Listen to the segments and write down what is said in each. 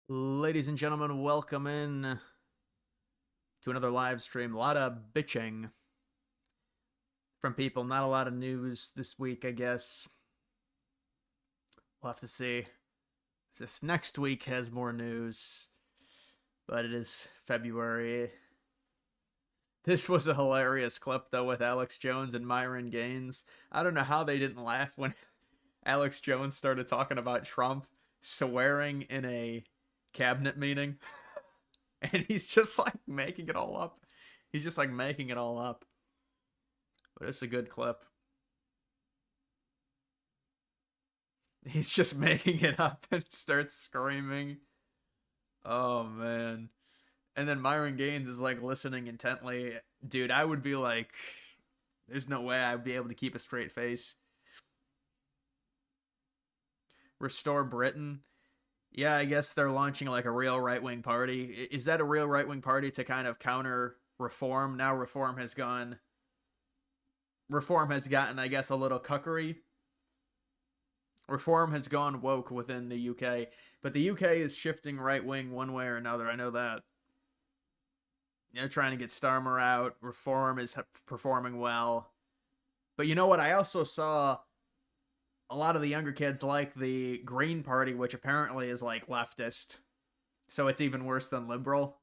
Ladies and gentlemen, welcome in to another live stream. A lot of bitching from people. Not a lot of news this week, I guess. We'll have to see if this next week has more news. But it is February. This was a hilarious clip, though, with Alex Jones and Myron Gaines. I don't know how they didn't laugh when Alex Jones started talking about Trump swearing in a cabinet meeting. And he's just like making it all up. He's just like making it all up. But it's a good clip. He's just making it up and starts screaming. Oh man. And then Myron Gaines is like listening intently. Dude, I would be like, there's no way I'd be able to keep a straight face. Restore Britain. Yeah, I guess they're launching like a real right wing party. Is that a real right wing party to kind of counter reform? Now reform has gotten, I guess, a little cuckery. Reform has gone woke within the UK, but the UK is shifting right wing one way or another. I know that. They're trying to get Starmer out. Reform is performing well. But you know what? I also saw a lot of the younger kids like the Green Party, which apparently is like leftist. So it's even worse than liberal.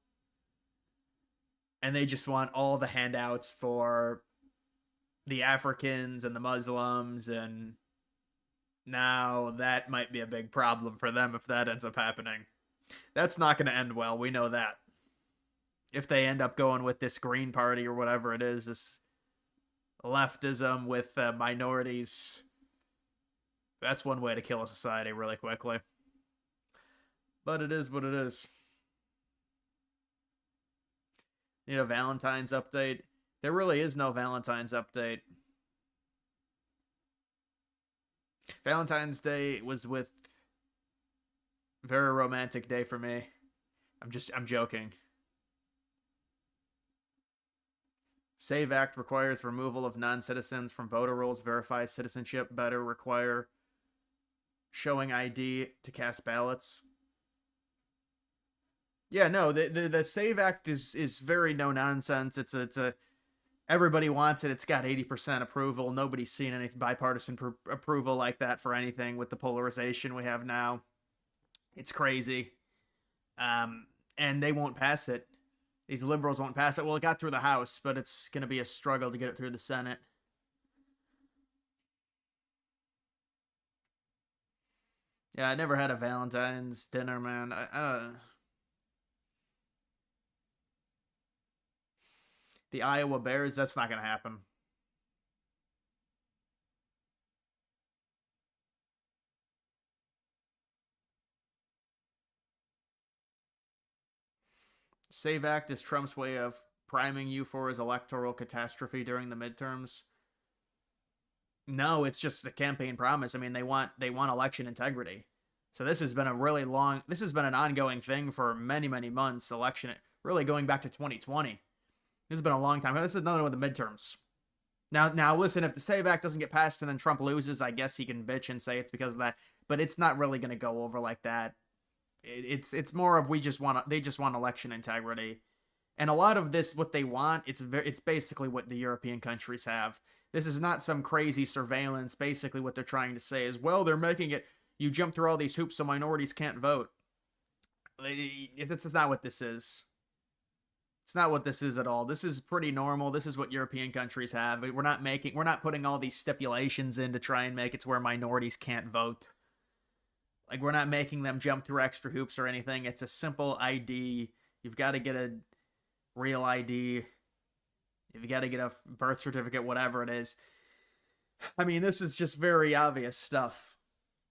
And they just want all the handouts for the Africans and the Muslims. And now that might be a big problem for them if that ends up happening. That's not going to end well. We know that. If they end up going with this Green Party or whatever it is, this leftism with minorities, that's one way to kill a society really quickly. But it is what it is. Need a Valentine's update? There really is no Valentine's update. Valentine's Day was with very romantic day for me. I'm joking. Save Act requires removal of non-citizens from voter rolls, verifies citizenship, better require showing ID to cast ballots. Yeah, no, the Save Act is very no nonsense. It's a everybody wants it. It's got 80% approval. Nobody's seen any bipartisan approval like that for anything with the polarization we have now. It's crazy. And they won't pass it. These liberals won't pass it. Well, it got through the House, but it's going to be a struggle to get it through the Senate. Yeah, I never had a Valentine's dinner, man. The Iowa Bears, that's not going to happen. Save Act is Trump's way of priming you for his electoral catastrophe during the midterms. No, it's just a campaign promise. I mean, they want election integrity. So this has been an ongoing thing for many, many months. Election, really going back to 2020. This has been a long time. This is another one of the midterms. Now, listen. If the Save Act doesn't get passed and then Trump loses, I guess he can bitch and say it's because of that. But it's not really going to go over like that. It's more of they just want election integrity, and a lot of this what they want. It's basically what the European countries have. This is not some crazy surveillance. Basically, what they're trying to say is, well, they're making it. You jump through all these hoops so minorities can't vote. This is not what this is. It's not what this is at all. This is pretty normal. This is what European countries have. We're not putting all these stipulations in to try and make it to where minorities can't vote. Like, we're not making them jump through extra hoops or anything. It's a simple ID. You've got to get a real ID. You've got to get a birth certificate, whatever it is. I mean, this is just very obvious stuff.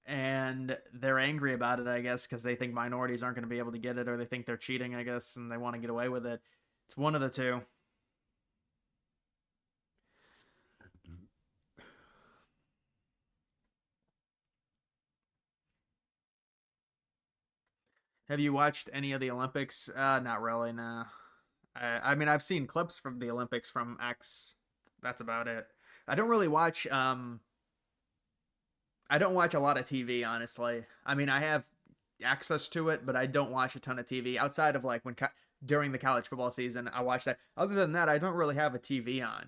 And they're angry about it, I guess, because they think minorities aren't going to be able to get it, or they think they're cheating, I guess, and they want to get away with it. It's one of the two. Have you watched any of the Olympics? Not really, no. I mean, I've seen clips from the Olympics from X. That's about it. I don't really watch. I don't watch a lot of TV, honestly. I mean, I have access to it, but I don't watch a ton of TV outside of like during the college football season. I watch that. Other than that, I don't really have a TV on.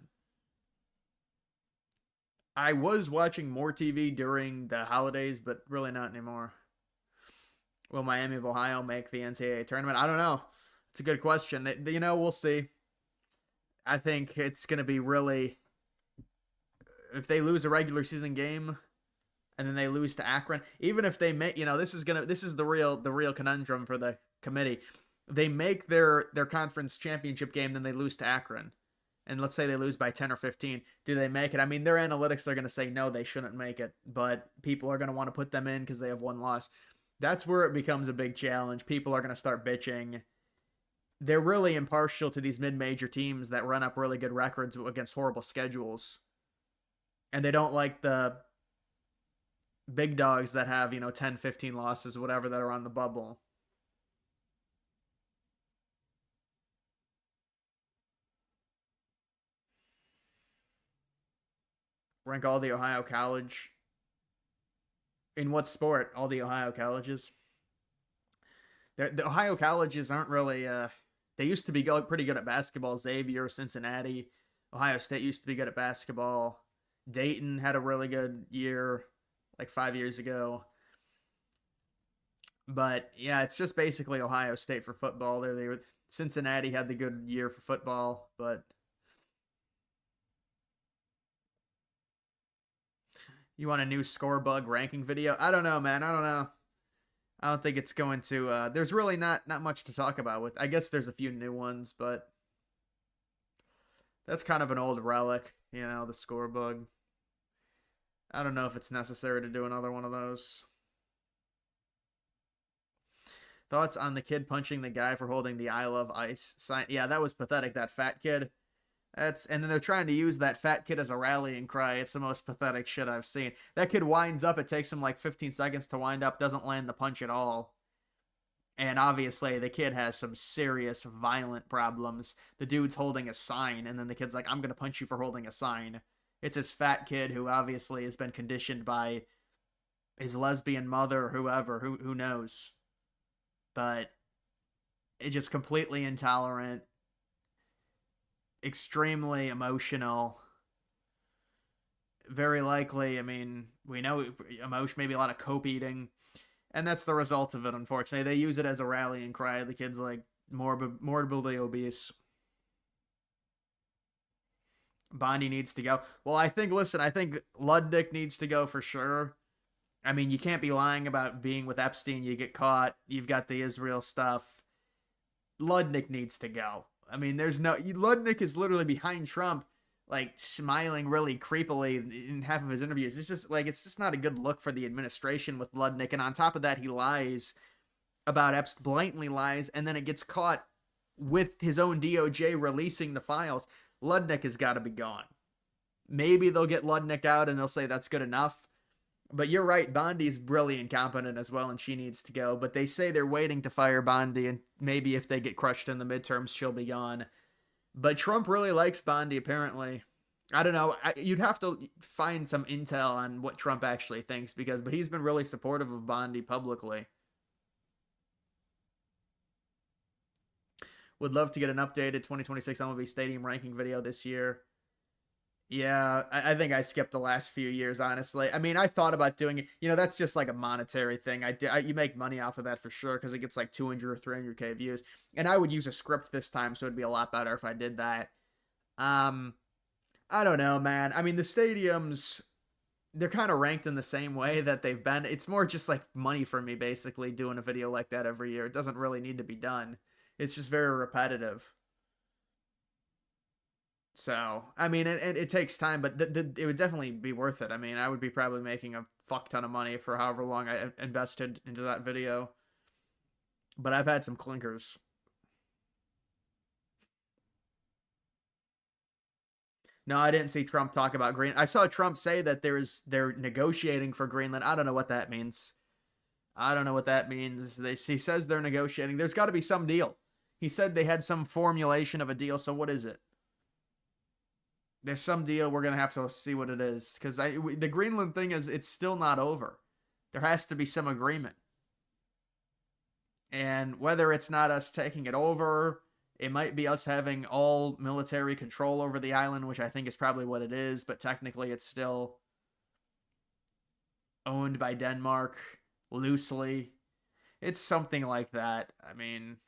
I was watching more TV during the holidays, but really not anymore. Will Miami of Ohio make the NCAA tournament? I don't know. It's a good question. We'll see. I think it's going to be really, if they lose a regular season game and then they lose to Akron, even if they make, this is the real conundrum for the committee. They make their conference championship game, then they lose to Akron. And let's say they lose by 10 or 15. Do they make it? I mean, their analytics are going to say no, they shouldn't make it, but people are going to want to put them in because they have one loss. That's where it becomes a big challenge. People are going to start bitching. They're really impartial to these mid-major teams that run up really good records against horrible schedules. And they don't like the big dogs that have, 10, 15 losses, whatever, that are on the bubble. Rank all the Ohio college. In what sport? All the Ohio colleges? The Ohio colleges aren't really, they used to be pretty good at basketball. Xavier, Cincinnati, Ohio State used to be good at basketball. Dayton had a really good year like 5 years ago. But yeah, it's just basically Ohio State for football. Cincinnati had the good year for football, but you want a new score bug ranking video? I don't know, man. I don't know. I don't think it's going to. There's really not much to talk about with. I guess there's a few new ones, but that's kind of an old relic, the score bug. I don't know if it's necessary to do another one of those. Thoughts on the kid punching the guy for holding the I Love Ice sign? Yeah, that was pathetic. That fat kid. And then they're trying to use that fat kid as a rallying cry. It's the most pathetic shit I've seen. That kid winds up. It takes him like 15 seconds to wind up. Doesn't land the punch at all. And obviously, the kid has some serious violent problems. The dude's holding a sign, and then the kid's like, I'm going to punch you for holding a sign. It's this fat kid who obviously has been conditioned by his lesbian mother or whoever, who knows. But it's just completely intolerant. Extremely emotional. Very likely, I mean, we know emotion, maybe a lot of cope eating, and that's the result of it, unfortunately. They use it as a rallying cry. The kid's like morbidly obese. Bondi needs to go. Well, I think Ludnick needs to go for sure. I mean, you can't be lying about being with Epstein. You get caught. You've got the Israel stuff. Ludnick needs to go. I mean, Ludnick is literally behind Trump, like smiling really creepily in half of his interviews. It's just not a good look for the administration with Ludnick. And on top of that, he lies about Epstein, blatantly lies, and then it gets caught with his own DOJ releasing the files. Ludnick has got to be gone. Maybe they'll get Ludnick out and they'll say that's good enough. But you're right, Bondi's really incompetent as well, and she needs to go. But they say they're waiting to fire Bondi, and maybe if they get crushed in the midterms, she'll be gone. But Trump really likes Bondi, apparently. I don't know. You'd have to find some intel on what Trump actually thinks, but he's been really supportive of Bondi publicly. Would love to get an updated 2026 MLB Stadium ranking video this year. Yeah, I think I skipped the last few years, honestly. I mean, I thought about doing it. That's just like a monetary thing. You make money off of that for sure because it gets like 200 or 300K views. And I would use a script this time, so it'd be a lot better if I did that. I don't know, man. I mean, the stadiums, they're kind of ranked in the same way that they've been. It's more just like money for me, basically, doing a video like that every year. It doesn't really need to be done. It's just very repetitive. So, I mean, it takes time, but it would definitely be worth it. I mean, I would be probably making a fuck ton of money for however long I invested into that video. But I've had some clinkers. No, I didn't see Trump talk about Greenland. I saw Trump say that they're negotiating for Greenland. I don't know what that means. He says they're negotiating. There's got to be some deal. He said they had some formulation of a deal, so what is it? There's some deal. We're going to have to see what it is. Because the Greenland thing it's still not over. There has to be some agreement. And whether it's not us taking it over, it might be us having all military control over the island, which I think is probably what it is, but technically it's still owned by Denmark loosely. It's something like that. I mean,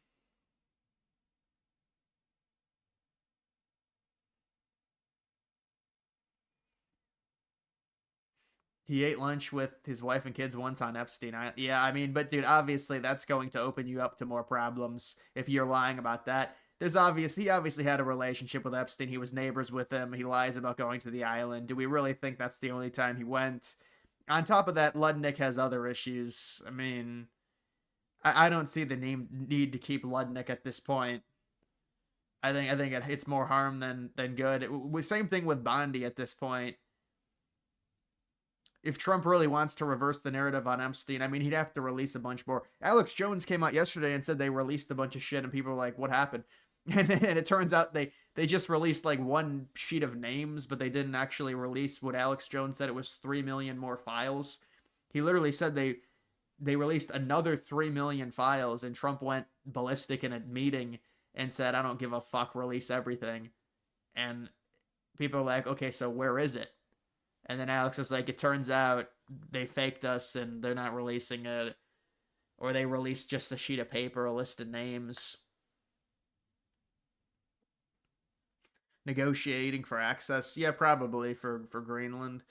he ate lunch with his wife and kids once on Epstein Island. Yeah, I mean, but dude, obviously that's going to open you up to more problems if you're lying about that. He obviously had a relationship with Epstein. He was neighbors with him. He lies about going to the island. Do we really think that's the only time he went? On top of that, Ludnick has other issues. I mean, I don't see the need to keep Ludnick at this point. I think it's more harm than good. Same thing with Bondi at this point. If Trump really wants to reverse the narrative on Epstein, I mean, he'd have to release a bunch more. Alex Jones came out yesterday and said they released a bunch of shit, and people were like, "What happened?" And it turns out they just released like one sheet of names, but they didn't actually release what Alex Jones said. It was 3 million more files. He literally said they released another 3 million files, and Trump went ballistic in a meeting and said, "I don't give a fuck, release everything." And people are like, "Okay, so where is it?" And then Alex is like, "It turns out they faked us and they're not releasing it." Or they released just a sheet of paper, a list of names. Negotiating for access. Yeah, probably for Greenland.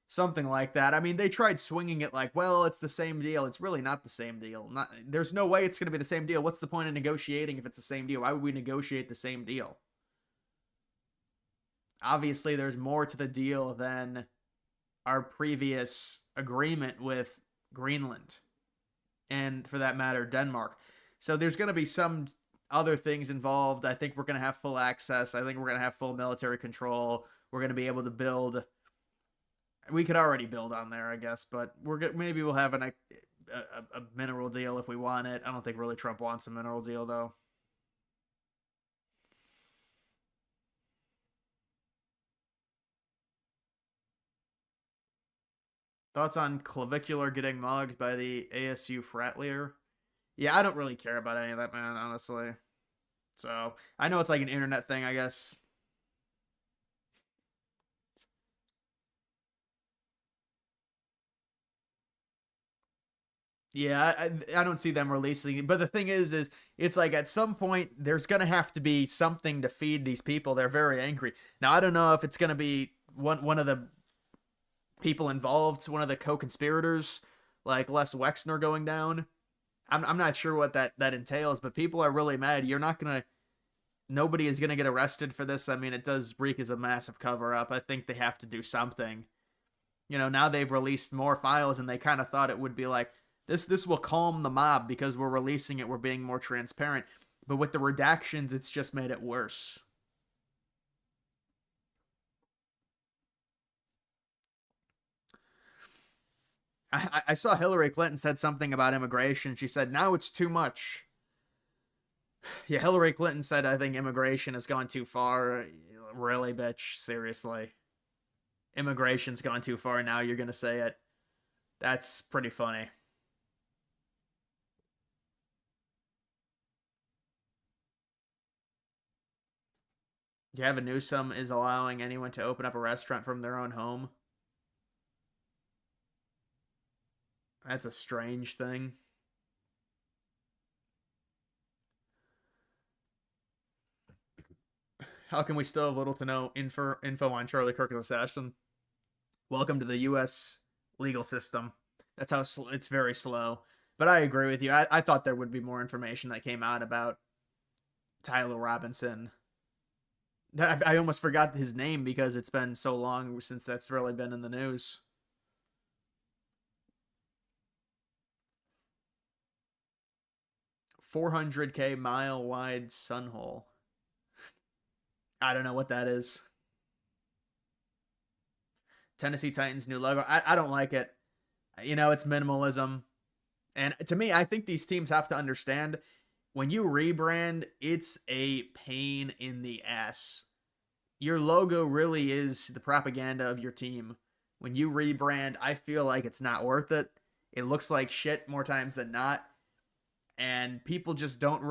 Something like that. I mean, they tried swinging it like, well, it's the same deal. It's really not the same deal. There's no way it's going to be the same deal. What's the point of negotiating if it's the same deal? Why would we negotiate the same deal? Obviously, there's more to the deal than our previous agreement with Greenland, and for that matter, Denmark. So there's going to be some other things involved. I think we're going to have full access. I think we're going to have full military control. We're going to be able to build. We could already build on there, I guess, but maybe we'll have a mineral deal if we want it. I don't think really Trump wants a mineral deal though. Thoughts on Clavicular getting mugged by the ASU frat leader? Yeah, I don't really care about any of that, man, honestly. So I know it's like an internet thing, I guess. Yeah, I don't see them releasing it. But the thing is it's like at some point there's gonna have to be something to feed these people. They're very angry. Now I don't know if it's gonna be one of the people involved, one of the co-conspirators, like Les Wexner going down. I'm not sure what that entails, but people are really mad. You're not gonna Nobody is gonna get arrested for this. I mean, it does reek as a massive cover up. I think they have to do something. Now they've released more files, and they kind of thought it would be like this will calm the mob because we're releasing it, we're being more transparent. But with the redactions, it's just made it worse. I saw Hillary Clinton said something about immigration. She said, now it's too much. Yeah, Hillary Clinton said, I think immigration has gone too far. Really, bitch? Seriously? Immigration's gone too far. Now you're going to say it. That's pretty funny. Gavin Newsom is allowing anyone to open up a restaurant from their own home. That's a strange thing. How can we still have little to no info on Charlie Kirk's assassin? Welcome to the U.S. legal system. That's how it's very slow. But I agree with you. I thought there would be more information that came out about Tyler Robinson. I almost forgot his name because it's been so long since that's really been in the news. 400K mile wide sun hole. I don't know what that is. Tennessee Titans new logo. I don't like it. It's minimalism. And to me, I think these teams have to understand when you rebrand, it's a pain in the ass. Your logo really is the propaganda of your team. When you rebrand, I feel like it's not worth it. It looks like shit more times than not. and people just don't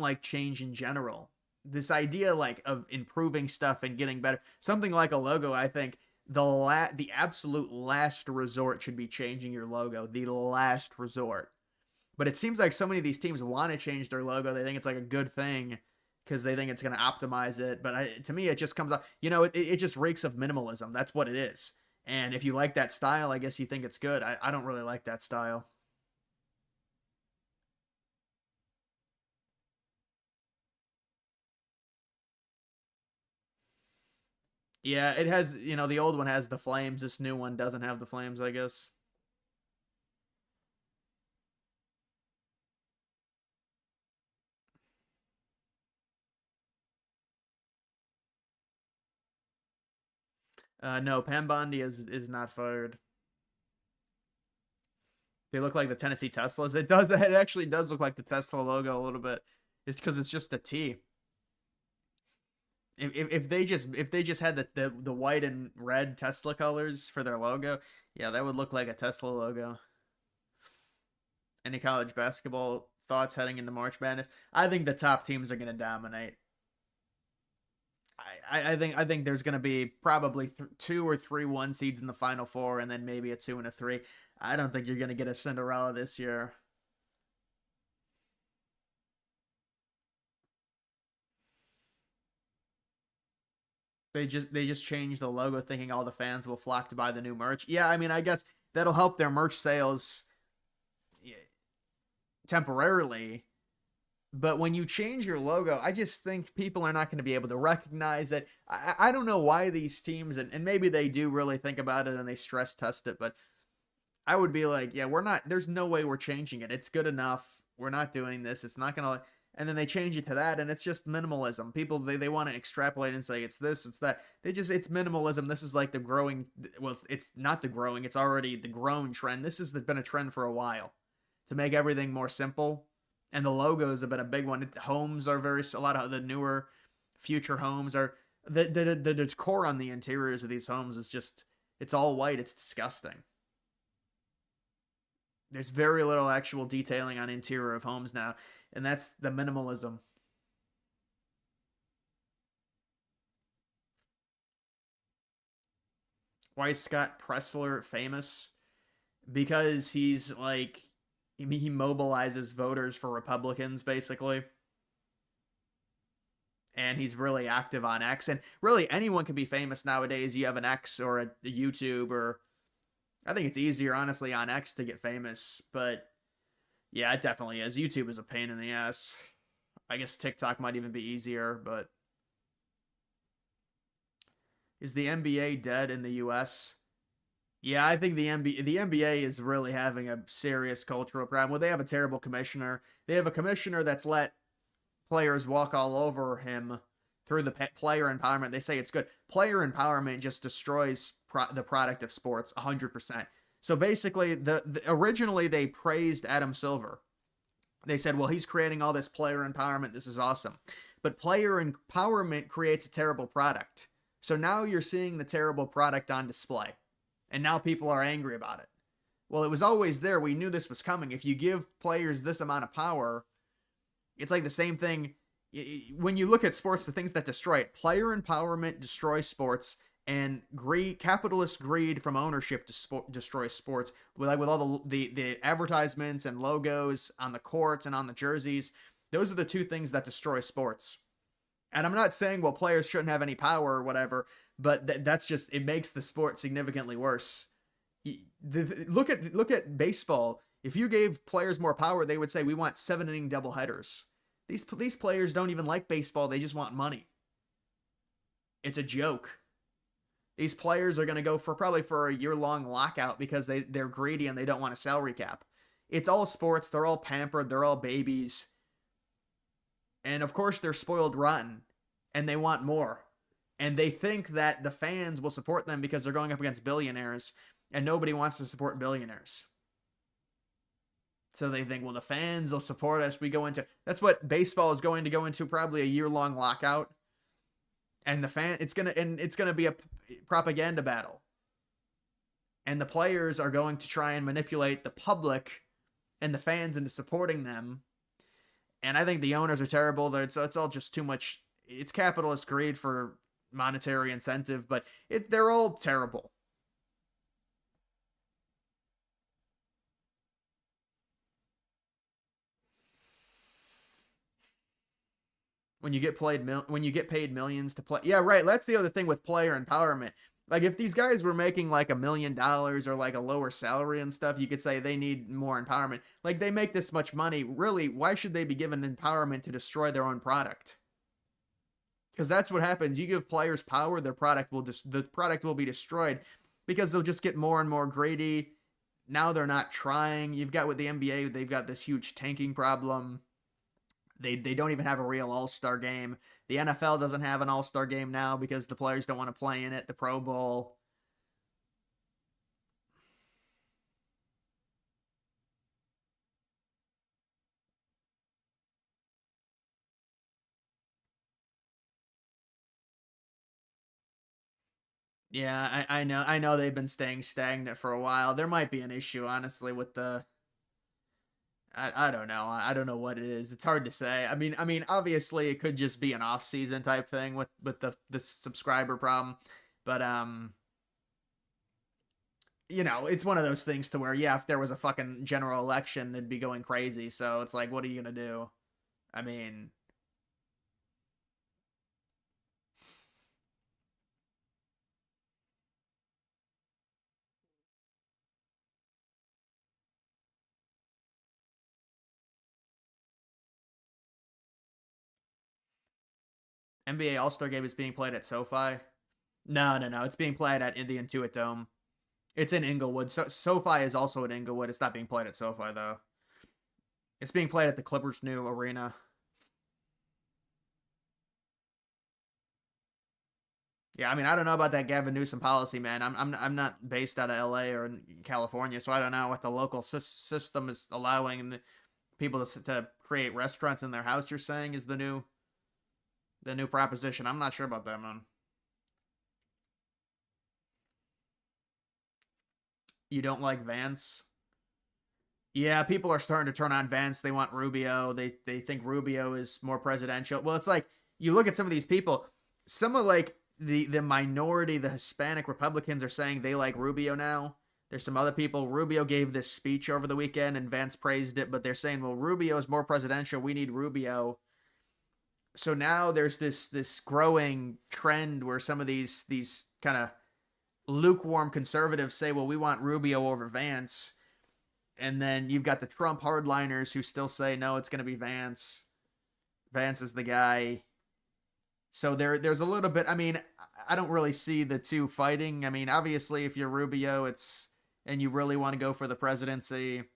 like change in general. This idea like of improving stuff and getting better, something like a logo, I think the absolute last resort should be changing your logo, the last resort. But it seems like so many of these teams want to change their logo. They think it's like a good thing because they think it's going to optimize it. But to me, it just comes up, it just reeks of minimalism. That's what it is. And if you like that style, I guess you think it's good. I don't really like that style. Yeah, it has, the old one has the flames. This new one doesn't have the flames, I guess. No, Pam Bondi is not fired. They look like the Tennessee Teslas. It does. It actually does look like the Tesla logo a little bit. It's because it's just a T. If they just had the white and red Tesla colors for their logo, yeah, that would look like a Tesla logo. Any college basketball thoughts heading into March Madness? I think the top teams are going to dominate. I think there's going to be probably two or three one seeds in the Final Four, and then maybe a two and a three. I don't think you're going to get a Cinderella this year. They just changed the logo, thinking all the fans will flock to buy the new merch. Yeah, I mean, I guess that'll help their merch sales temporarily. But when you change your logo, I just think people are not going to be able to recognize it. I don't know why these teams, and maybe they do really think about it and they stress test it, but I would be like, yeah, we're not, there's no way we're changing it. It's good enough. We're not doing this. It's not going to, and then they change it to that, and it's just minimalism. People, they want to extrapolate and say it's this, it's that. It's minimalism. This is like the growing, well, it's not the growing, it's already the grown trend. This has been a trend for a while to make everything more simple. And the logos have been a big one. Homes are a lot of the newer future homes are, the decor on the interiors of these homes is just, it's all white. It's disgusting. There's very little actual detailing on interior of homes now, and that's the minimalism. Why is Scott Presler famous? Because he's like, he mobilizes voters for Republicans basically, and he's really active on X. And really, anyone can be famous nowadays. You have an X or a YouTube, or I think it's easier honestly on X to get famous, but yeah, it definitely is. YouTube is a pain in the ass. I guess TikTok might even be easier, but is the NBA dead in the US? Yeah, I think the NBA is really having a serious cultural problem. Well, they have a terrible commissioner. They have a commissioner that's let players walk all over him through the player empowerment. They say it's good. Player empowerment just destroys the product of sports 100%. So basically, originally they praised Adam Silver. They said, well, he's creating all this player empowerment. This is awesome. But player empowerment creates a terrible product. So now you're seeing the terrible product on display. And now people are angry about it. Well, it was always there. We knew this was coming. If you give players this amount of power, it's like the same thing. When you look at sports, the things that destroy it, player empowerment destroys sports, and capitalist greed from ownership destroys sports. With all the advertisements and logos on the courts and on the jerseys, those are the two things that destroy sports. And I'm not saying, well, players shouldn't have any power or whatever, but that's just, it makes the sport significantly worse. Look at baseball. If you gave players more power, they would say we want 7 inning doubleheaders. These players don't even like baseball. They just want money. It's a joke. These players are going to go probably for a year-long lockout because they're greedy and they don't want a salary cap. It's all sports. They're all pampered. They're all babies. And of course, they're spoiled rotten and they want more. And they think that the fans will support them because they're going up against billionaires, and nobody wants to support billionaires. So they think, well, the fans will support us. That's what baseball is going to go into, probably a year-long lockout. And it's gonna be a propaganda battle. And the players are going to try and manipulate the public and the fans into supporting them. And I think the owners are terrible. It's all just too much. It's capitalist greed for monetary incentive, but they're all terrible. When you get paid millions to play. Yeah, right. That's the other thing with player empowerment. Like if these guys were making like $1 million or like a lower salary and stuff, you could say they need more empowerment. Like they make this much money, really, why should they be given empowerment to destroy their own product? Because that's what happens. You give players power, the product will be destroyed because they'll just get more and more greedy. Now they're not trying. You've got with the NBA, they've got this huge tanking problem. They don't even have a real all-star game. The NFL doesn't have an all-star game now because the players don't want to play in it. The Pro Bowl. Yeah, I know they've been staying stagnant for a while. There might be an issue, honestly, with the I don't know. I don't know what it is. It's hard to say. I mean, obviously it could just be an off-season type thing with the subscriber problem, but it's one of those things to where yeah, if there was a fucking general election, it'd be going crazy. So it's like, what are you gonna do? I mean, NBA All-Star Game is being played at SoFi. No, no, no. It's being played at the Intuit Dome. It's in Inglewood. So SoFi is also in Inglewood. It's not being played at SoFi though. It's being played at the Clippers' new arena. Yeah, I mean, I don't know about that Gavin Newsom policy, man. I'm not based out of LA or in California, so I don't know what the local system is allowing people to create restaurants in their house. You're saying is the new proposition. I'm not sure about that, man. You don't like Vance? Yeah, people are starting to turn on Vance. They want Rubio. They think Rubio is more presidential. Well, it's like you look at some of these people. Some of like the minority, the Hispanic Republicans are saying they like Rubio now. There's some other people. Rubio gave this speech over the weekend and Vance praised it, but they're saying, well, Rubio is more presidential. We need Rubio. So now there's this growing trend where some of these kind of lukewarm conservatives say, well, we want Rubio over Vance. And then you've got the Trump hardliners who still say, no, it's going to be Vance. Vance is the guy. So there's a little bit. I mean, I don't really see the two fighting. I mean, obviously, if you're Rubio, and you really want to go for the presidency, if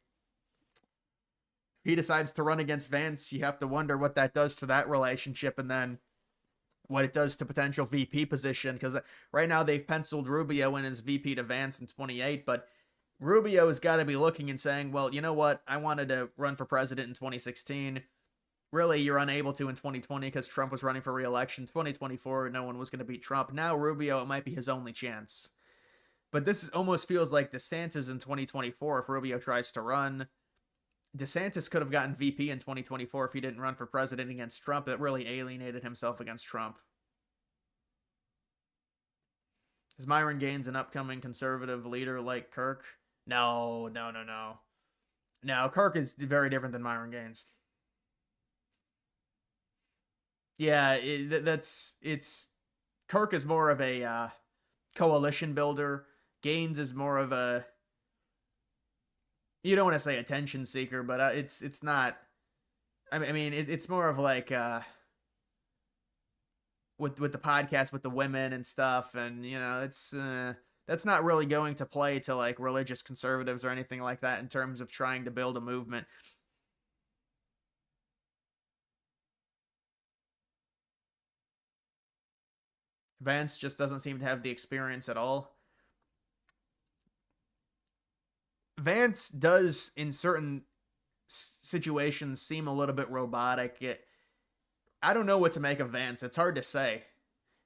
he decides to run against Vance, you have to wonder what that does to that relationship, and then what it does to potential VP position. Because right now they've penciled Rubio in as VP to Vance in 28, but Rubio has got to be looking and saying, well, you know what? I wanted to run for president in 2016. Really, you're unable to in 2020 because Trump was running for re-election. 2024, no one was going to beat Trump. Now Rubio, it might be his only chance. But this almost feels like DeSantis in 2024 if Rubio tries to run. DeSantis could have gotten VP in 2024 if he didn't run for president against Trump. It really alienated himself against Trump. Is Myron Gaines an upcoming conservative leader like Kirk? No, no, no, no. No, Kirk is very different than Myron Gaines. Yeah, it's Kirk is more of a coalition builder. Gaines is more of a, you don't want to say attention seeker, but it's not. I mean, it's more of like with the podcast with the women and stuff, and it's that's not really going to play to like religious conservatives or anything like that in terms of trying to build a movement. Vance just doesn't seem to have the experience at all. Vance does in certain situations seem a little bit robotic. I don't know what to make of Vance. It's hard to say.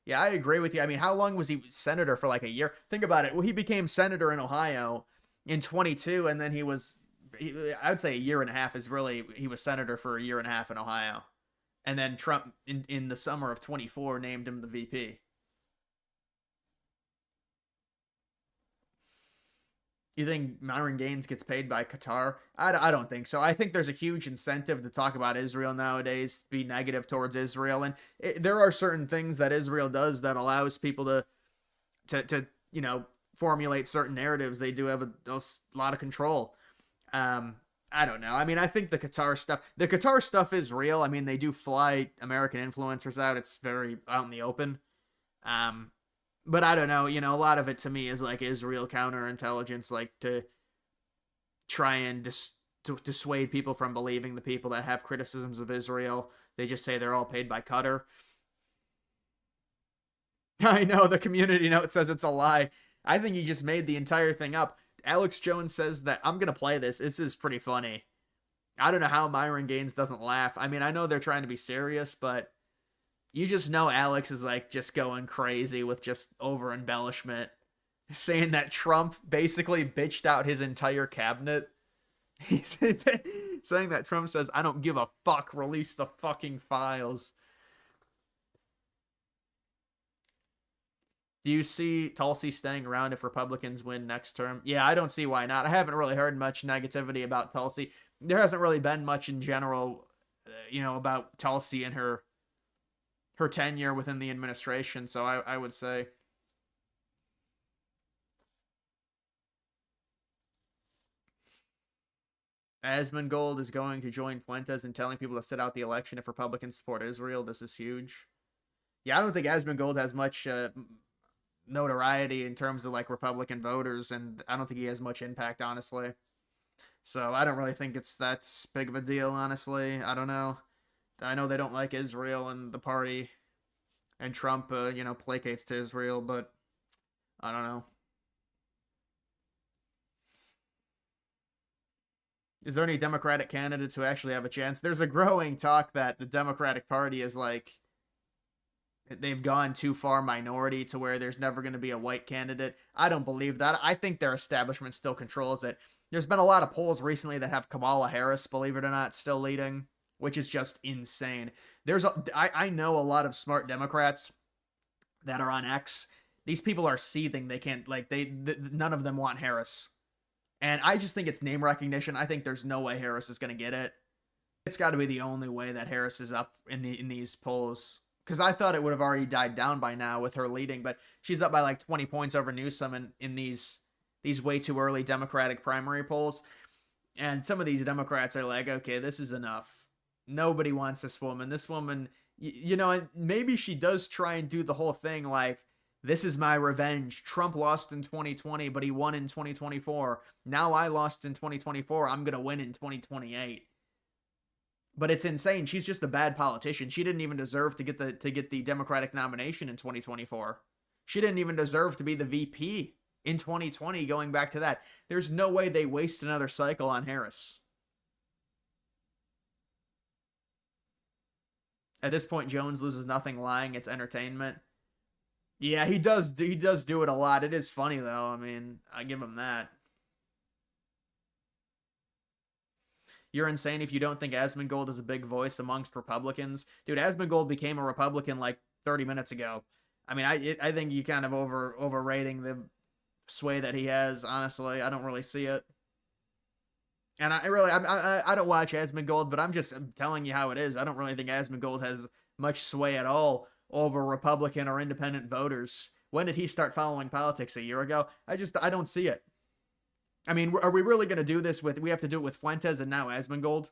Yeah, I agree with you. I mean, how long was he senator for like a year? Think about it. Well, he became senator in Ohio in 22 and then he was I would say a year and a half is really, he was senator for a year and a half in Ohio. And then Trump, in the summer of 24, named him the VP. You think Myron Gaines gets paid by Qatar? I don't think so. I think there's a huge incentive to talk about Israel nowadays, be negative towards Israel. And there are certain things that Israel does that allows people to formulate certain narratives. They do have a lot of control. I don't know. I mean, I think the Qatar stuff is real. I mean, they do fly American influencers out. It's very out in the open. But I don't know, a lot of it to me is like Israel counterintelligence, like to try and dissuade people from believing the people that have criticisms of Israel. They just say they're all paid by Qatar. I know, the community note says it's a lie. I think he just made the entire thing up. Alex Jones says that, I'm going to play this. This is pretty funny. I don't know how Myron Gaines doesn't laugh. I mean, I know they're trying to be serious, but you just know Alex is like just going crazy with just over embellishment, saying that Trump basically bitched out his entire cabinet. He's saying that Trump says, "I don't give a fuck, release the fucking files." Do you see Tulsi staying around if Republicans win next term? Yeah, I don't see why not. I haven't really heard much negativity about Tulsi. There hasn't really been much in general, about Tulsi and her tenure within the administration, so I would say. Asmongold is going to join Fuentes in telling people to sit out the election if Republicans support Israel. This is huge. Yeah, I don't think Asmongold has much notoriety in terms of like Republican voters, and I don't think he has much impact, honestly. So I don't really think it's that big of a deal, honestly. I don't know. I know they don't like Israel and the party, and Trump, placates to Israel, but I don't know. Is there any Democratic candidates who actually have a chance? There's a growing talk that the Democratic Party is like, they've gone too far minority to where there's never going to be a white candidate. I don't believe that. I think their establishment still controls it. There's been a lot of polls recently that have Kamala Harris, believe it or not, still leading, which is just insane. I know a lot of smart Democrats that are on X. These people are seething. They can't, none of them want Harris. And I just think it's name recognition. I think there's no way Harris is going to get it. It's got to be the only way that Harris is up in these polls. Because I thought it would have already died down by now with her leading, but she's up by like 20 points over Newsom in these way too early Democratic primary polls. And some of these Democrats are like, okay, this is enough. Nobody wants this woman. This woman, maybe she does try and do the whole thing like, this is my revenge. Trump lost in 2020, but he won in 2024. Now I lost in 2024. I'm going to win in 2028. But it's insane. She's just a bad politician. She didn't even deserve to get the Democratic nomination in 2024. She didn't even deserve to be the VP in 2020, going back to that. There's no way they waste another cycle on Harris. At this point, Jones loses nothing lying. It's entertainment. Yeah, he does do it a lot. It is funny, though. I mean, I give him that. You're insane if you don't think Asmongold is a big voice amongst Republicans. Dude, Asmongold became a Republican like 30 minutes ago. I mean, I think you kind of overrating the sway that he has, honestly. I don't really see it. And I don't watch Asmongold, but I'm telling you how it is. I don't really think Asmongold has much sway at all over Republican or independent voters. When did he start following politics? A year ago? I don't see it. I mean, are we really going to do this we have to do it with Fuentes and now Asmongold?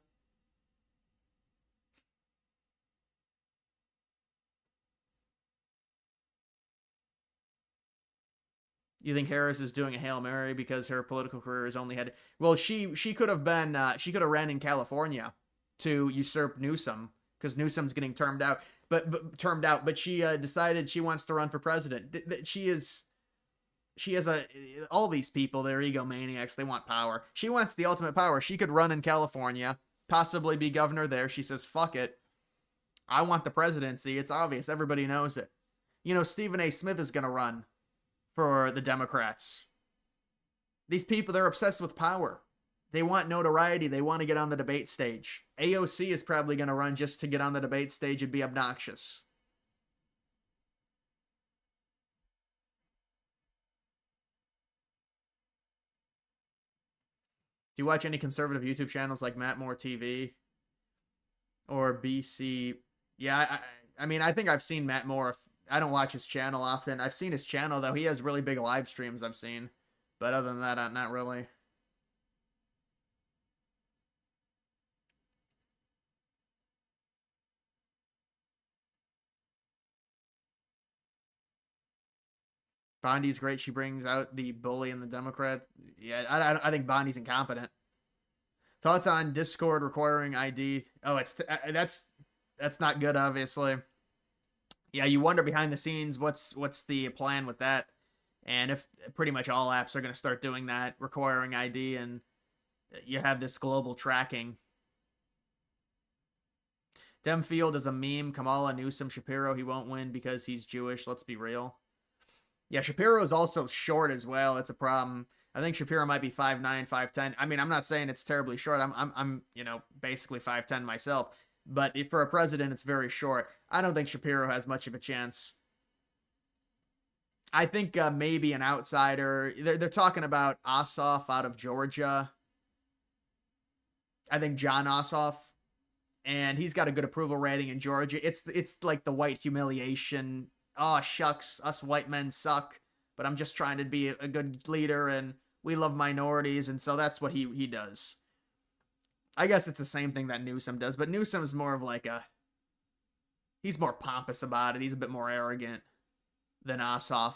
You think Harris is doing a Hail Mary because her political career has only had... Well, she could have been... she could have ran in California to usurp Newsom because Newsom's getting termed out. But she decided she wants to run for president. She has all these people, they're egomaniacs. They want power. She wants the ultimate power. She could run in California, possibly be governor there. She says, fuck it. I want the presidency. It's obvious. Everybody knows it. Stephen A. Smith is going to run for the Democrats. These people, they're obsessed with power. They want notoriety. They want to get on the debate stage. AOC is probably going to run just to get on the debate stage and be obnoxious. Do you watch any conservative YouTube channels like Matt Moore TV or BC? Yeah, I mean, I think I've seen Matt Moore. I don't watch his channel often. I've seen his channel, though. He has really big live streams I've seen. But other than that, not really. Bondi's great. She brings out the bully and the Democrat. Yeah, I think Bondi's incompetent. Thoughts on Discord requiring ID? Oh, that's not good, obviously. Yeah, you wonder behind the scenes what's the plan with that, and if pretty much all apps are going to start doing that, requiring ID, and you have this global tracking. Demfield is a meme. Kamala, Newsom, Shapiro, he won't win because he's Jewish. Let's be real. Yeah, Shapiro is also short as well. It's a problem. I think Shapiro might be 5'9", 5'10". I mean, I'm not saying it's terribly short. I'm basically 5'10" myself. But for a president, it's very short. I don't think Shapiro has much of a chance. I think maybe an outsider. They're talking about Ossoff out of Georgia. I think John Ossoff. And he's got a good approval rating in Georgia. It's like the white humiliation. Oh, shucks, us white men suck. But I'm just trying to be a good leader, and we love minorities, and so that's what he does. I guess it's the same thing that Newsom does, but Newsom's more of like he's more pompous about it. He's a bit more arrogant than Ossoff.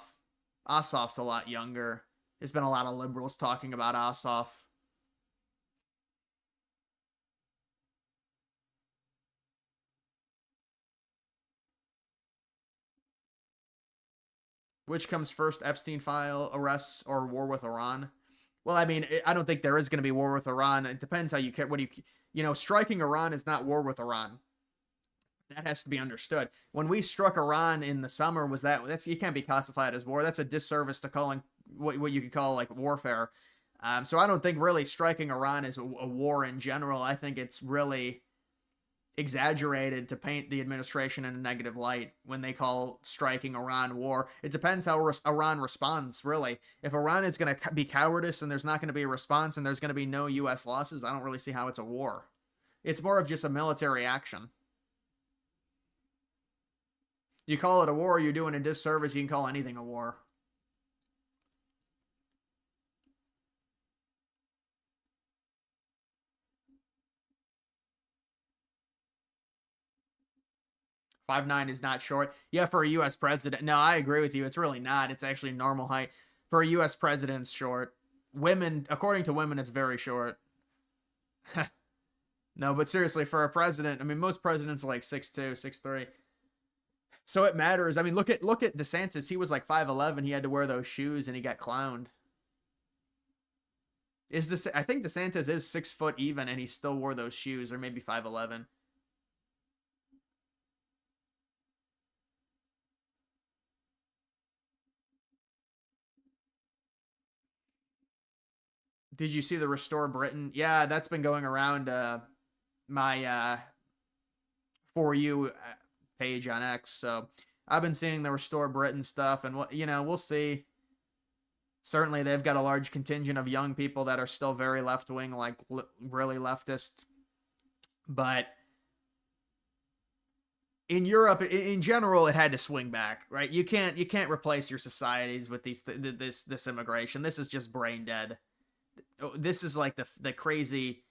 Ossoff's a lot younger. There's been a lot of liberals talking about Ossoff. Which comes first, Epstein file arrests or war with Iran? Well, I mean, I don't think there is going to be war with Iran. It depends how you care. What do you striking Iran is not war with Iran. That has to be understood. When we struck Iran in the summer, that's you can't be classified as war. That's a disservice to calling what you could call like warfare. So I don't think really striking Iran is a war in general. I think it's really exaggerated to paint the administration in a negative light when they call striking Iran war. It depends how Iran responds, really. If Iran is going to be cowardice and there's not going to be a response and there's going to be no U.S. losses, I don't really see how it's a war. It's more of just a military action. You call it a war, you're doing a disservice. You can call anything a war. Five nine is not short. Yeah, for a U.S. president. No, I agree with you. It's really not. It's actually normal height. For a U.S. president, it's short. Women, according to women, it's very short. No, but seriously, for a president, I mean, most presidents are like 6'2", 6'3". So it matters. I mean, look at DeSantis. He was like 5'11". He had to wear those shoes, and he got clowned. I think DeSantis is 6 foot even, and he still wore those shoes, or maybe 5'11". Did you see the Restore Britain? Yeah, that's been going around my For You page on X. So I've been seeing the Restore Britain stuff, and we'll see. Certainly, they've got a large contingent of young people that are still very left wing, like really leftist. But in Europe, in general, it had to swing back, right? You can't replace your societies with this immigration. This is just brain dead. This is like the crazy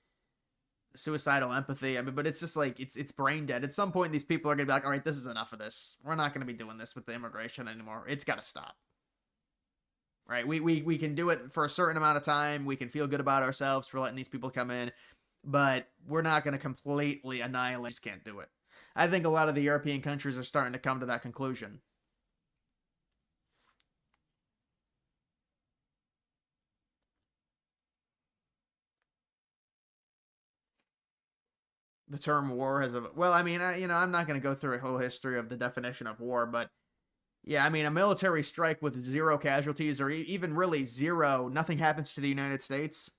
suicidal empathy. I mean, but it's just like it's brain dead. At some point, these people are gonna be like, all right, this is enough of this. We're not gonna be doing this with the immigration anymore. It's got to stop. Right? We can do it for a certain amount of time. We can feel good about ourselves for letting these people come in, but we're not gonna completely annihilate. Just can't do it. I think a lot of the European countries are starting to come to that conclusion. The term war has well, I mean, I'm not going to go through a whole history of the definition of war, but yeah, I mean, a military strike with zero casualties or even really zero, nothing happens to the United States.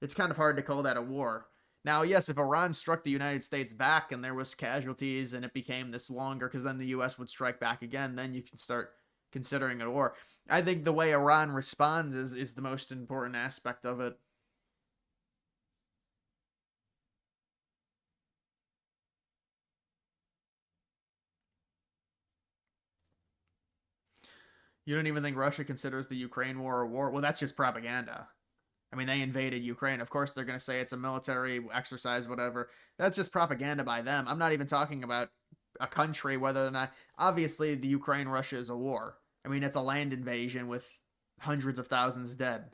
It's kind of hard to call that a war. Now, yes, if Iran struck the United States back and there was casualties and it became this longer, because then the U.S. would strike back again, then you can start considering it a war. I think the way Iran responds is the most important aspect of it. You don't even think Russia considers the Ukraine war a war? Well, that's just propaganda. I mean, they invaded Ukraine. Of course, they're going to say it's a military exercise, whatever. That's just propaganda by them. I'm not even talking about a country, whether or not. Obviously, the Ukraine Russia is a war. I mean, it's a land invasion with hundreds of thousands dead.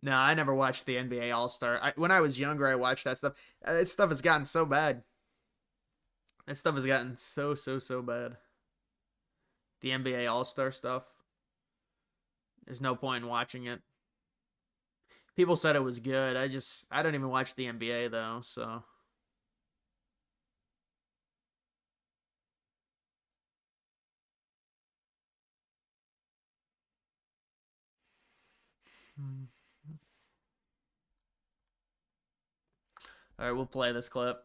No, I never watched the NBA All Star. When I was younger, I watched that stuff. That stuff has gotten so bad. That stuff has gotten so bad. The NBA All Star stuff. There's no point in watching it. People said it was good. I don't even watch the NBA though, so. All right, we'll play this clip.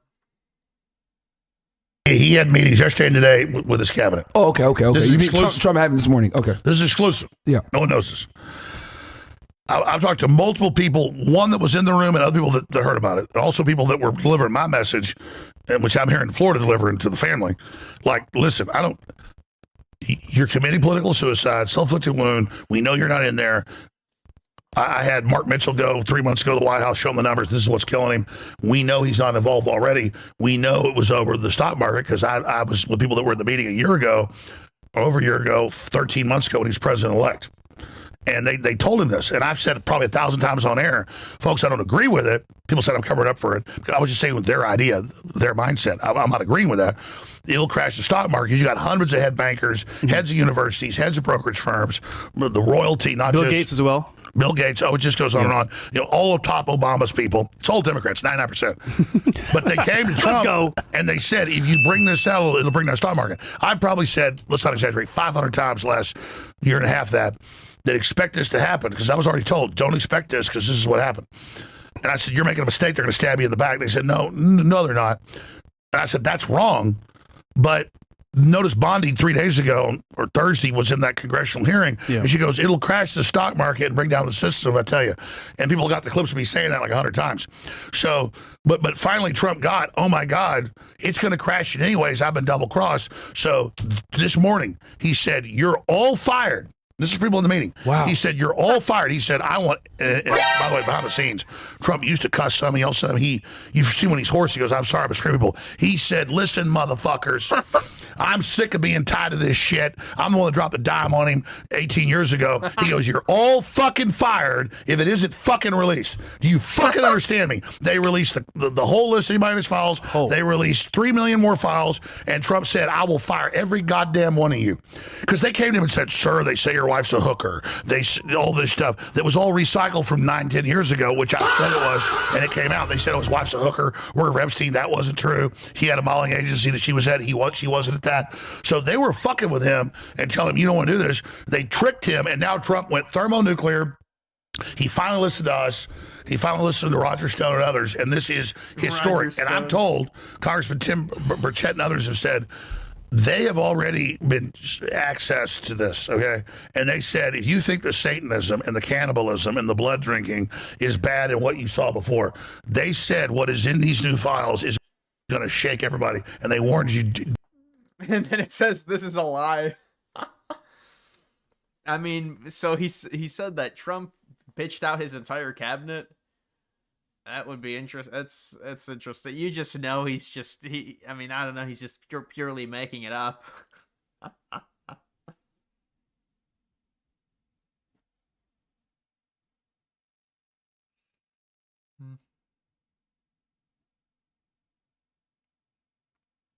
He had meetings yesterday and today with his cabinet. Oh, okay. This is You mean exclusive. Trump having this morning? Okay. This is exclusive. Yeah. No one knows this. I've talked to multiple people, one that was in the room and other people that heard about it, and also people that were delivering my message, which I'm here in Florida delivering to the family. Like, listen, you're committing political suicide, self-inflicted wound. We know you're not in there. I had Mark Mitchell go 3 months ago to the White House, show him the numbers. This is what's killing him. We know he's not involved already. We know it was over the stock market because I was with people that were at the meeting over a year ago, 13 months ago when he was president-elect. And they told him this. And I've said it probably 1,000 times on air. Folks, I don't agree with it. People said I'm covering up for it. I was just saying with their idea, their mindset. I'm not agreeing with that. It'll crash the stock market. You got hundreds of head bankers, heads of universities, heads of brokerage firms, the royalty, not Bill just Gates as well. Bill Gates. Oh, it just goes on and on. All of top Obama's people. It's all Democrats, 99%. But they came to Trump and they said, if you bring this out, it'll bring down the stock market. I probably said, let's not exaggerate, 500 times last year and a half that expect this to happen because I was already told, don't expect this because this is what happened. And I said, you're making a mistake. They're going to stab you in the back. They said, no, they're not. And I said, that's wrong. But notice Bondi 3 days ago or Thursday was in that congressional hearing. Yeah. And she goes, it'll crash the stock market and bring down the system, I tell you. And people got the clips of me saying that like 100 times. So, but finally Trump got, oh my God, it's going to crash it anyways. I've been double crossed. So this morning he said, you're all fired. This is people in the meeting. Wow. He said, you're all fired. He said, I want, by the way, behind the scenes, Trump used to cuss some. He also, you've seen when he's hoarse, he goes, I'm sorry, but scream people. He said, listen, motherfuckers, I'm sick of being tied to this shit. I'm the one that dropped a dime on him 18 years ago. He goes, you're all fucking fired if it isn't fucking released. Do you fucking understand me? They released the whole list of anybody in his files. Oh. They released 3 million more files. And Trump said, I will fire every goddamn one of you. Because they came to him and said, sir, they say your wife's a hooker. They all this stuff that was all recycled from 9-10 years ago, which I said it was, and it came out. They said his wife's a hooker. Worked for Epstein. That wasn't true. He had a modeling agency that she was at. She wasn't at that. So they were fucking with him and telling him you don't want to do this. They tricked him, and now Trump went thermonuclear. He finally listened to us. He finally listened to Roger Stone and others, and this is historic. And I'm told Congressman Tim Burchett and others have said they have already been accessed to this, okay? And they said, if you think the Satanism and the cannibalism and the blood drinking is bad and what you saw before, they said what is in these new files is going to shake everybody. And they warned you. And then it says this is a lie. I mean, so he said that Trump pitched out his entire cabinet. That would be interesting. That's interesting. You just know I mean, I don't know. He's just purely making it up.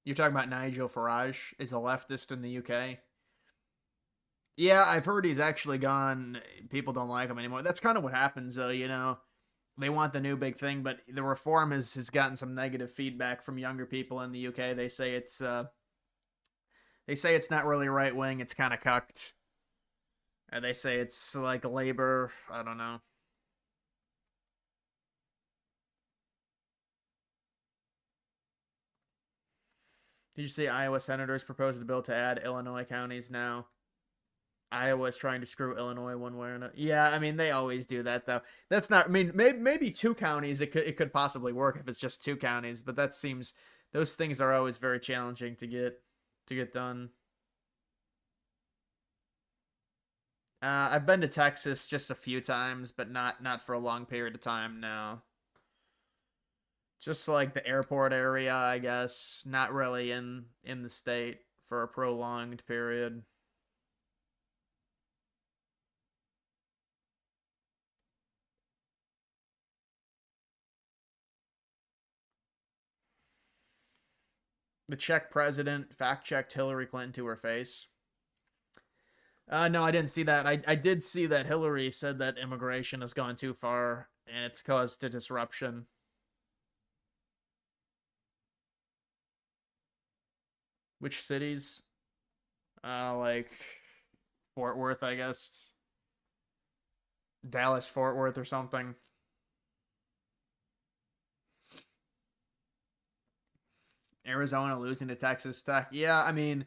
You're talking about Nigel Farage is a leftist in the UK. Yeah, I've heard he's actually gone. People don't like him anymore. That's kind of what happens, though. You know, They want the new big thing, but the reform has gotten some negative feedback from younger people in the UK. They say it's not really right wing. It's kind of cucked. And they say it's like labor. I don't know. Did you see Iowa senators proposed a bill to add Illinois counties now? Iowa is trying to screw Illinois one way or another. Yeah, I mean they always do that though. That's not. I mean maybe two counties it could possibly work if it's just two counties, but that seems those things are always very challenging to get done. I've been to Texas just a few times, but not for a long period of time now. Just like the airport area, I guess. Not really in the state for a prolonged period. The Czech president fact checked Hillary Clinton to her face. No, I didn't see that. I did see that Hillary said that immigration has gone too far and it's caused a disruption. Which cities? Like Fort Worth, I guess. Dallas, Fort Worth, or something. Arizona losing to Texas Tech. Yeah, I mean,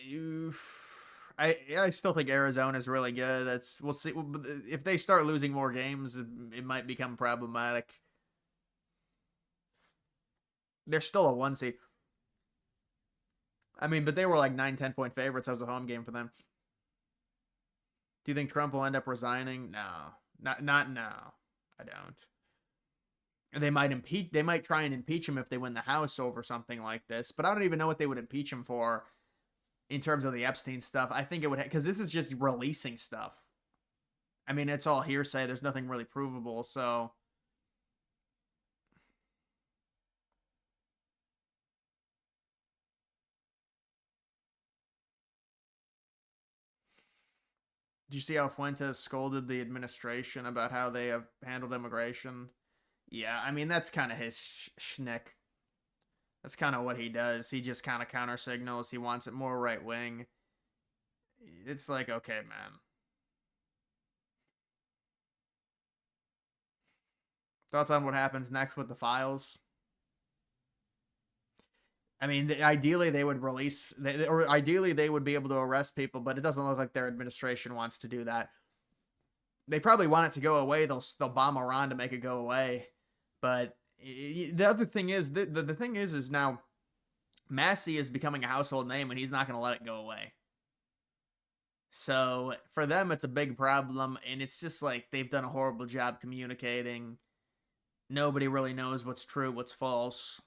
you, I still think Arizona is really good. We'll see if they start losing more games, it might become problematic. They're still a 1 seed. I mean, but they were like 9, 10 point favorites as a home game for them. Do you think Trump will end up resigning? No, not now. I don't. They might impeach. They might try and impeach him if they win the House over something like this. But I don't even know what they would impeach him for in terms of the Epstein stuff. I think it would because this is just releasing stuff. I mean, it's all hearsay. There's nothing really provable. So do you see how Fuentes scolded the administration about how they have handled immigration? Yeah, I mean that's kind of his schnick. That's kind of what he does. He just kind of counter signals. He wants it more right wing. It's like, okay, man. Thoughts on what happens next with the files? I mean, ideally they would release, or ideally they would be able to arrest people, but it doesn't look like their administration wants to do that. They probably want it to go away. They'll bomb Iran to make it go away. But the other thing is, the thing is now Massey is becoming a household name, and he's not going to let it go away. So for them, it's a big problem, and it's just like they've done a horrible job communicating. Nobody really knows what's true, what's false.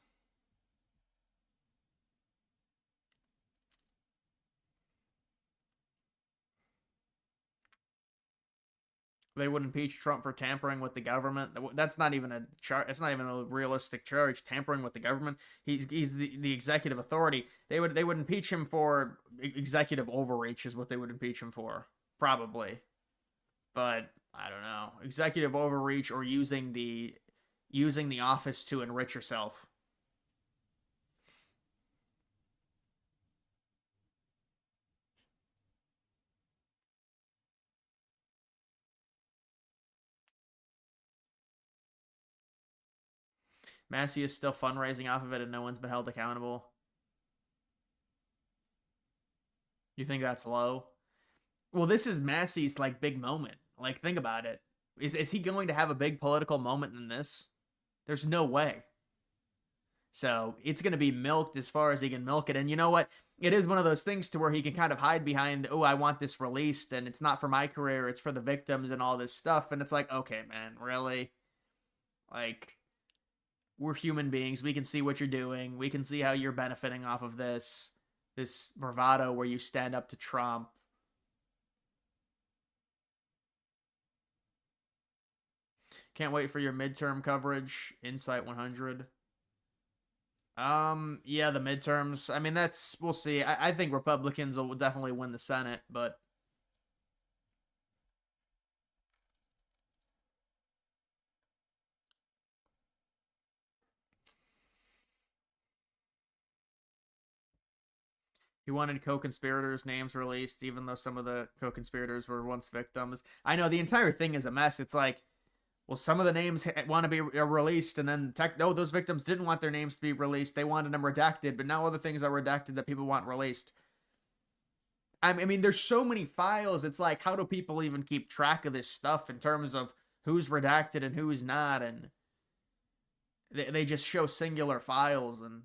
They would impeach Trump for tampering with the government. That's not even a charge. It's not even a realistic charge. Tampering with the government. He's the executive authority. They would impeach him for executive overreach is what they would impeach him for probably. But I don't know, executive overreach or using the office to enrich yourself. Massey is still fundraising off of it, and no one's been held accountable. You think that's low? Well, this is Massey's like big moment. Like, think about it. Is he going to have a big political moment in this? There's no way. So it's going to be milked as far as he can milk it. And you know what? It is one of those things to where he can kind of hide behind, oh, I want this released, and it's not for my career, it's for the victims and all this stuff. And it's like, okay, man, really? Like, we're human beings. We can see what you're doing. We can see how you're benefiting off of this bravado where you stand up to Trump. Can't wait for your midterm coverage. Insight 100. Yeah, the midterms. I mean, we'll see. I think Republicans will definitely win the Senate, but He wanted co-conspirators' names released, even though some of the co-conspirators were once victims. I know the entire thing is a mess. It's like, well, some of the names want to be released, and then those victims didn't want their names to be released. They wanted them redacted, but now other things are redacted that people want released. I mean, there's so many files. It's like, how do people even keep track of this stuff in terms of who's redacted and who's not? And they just show singular files. And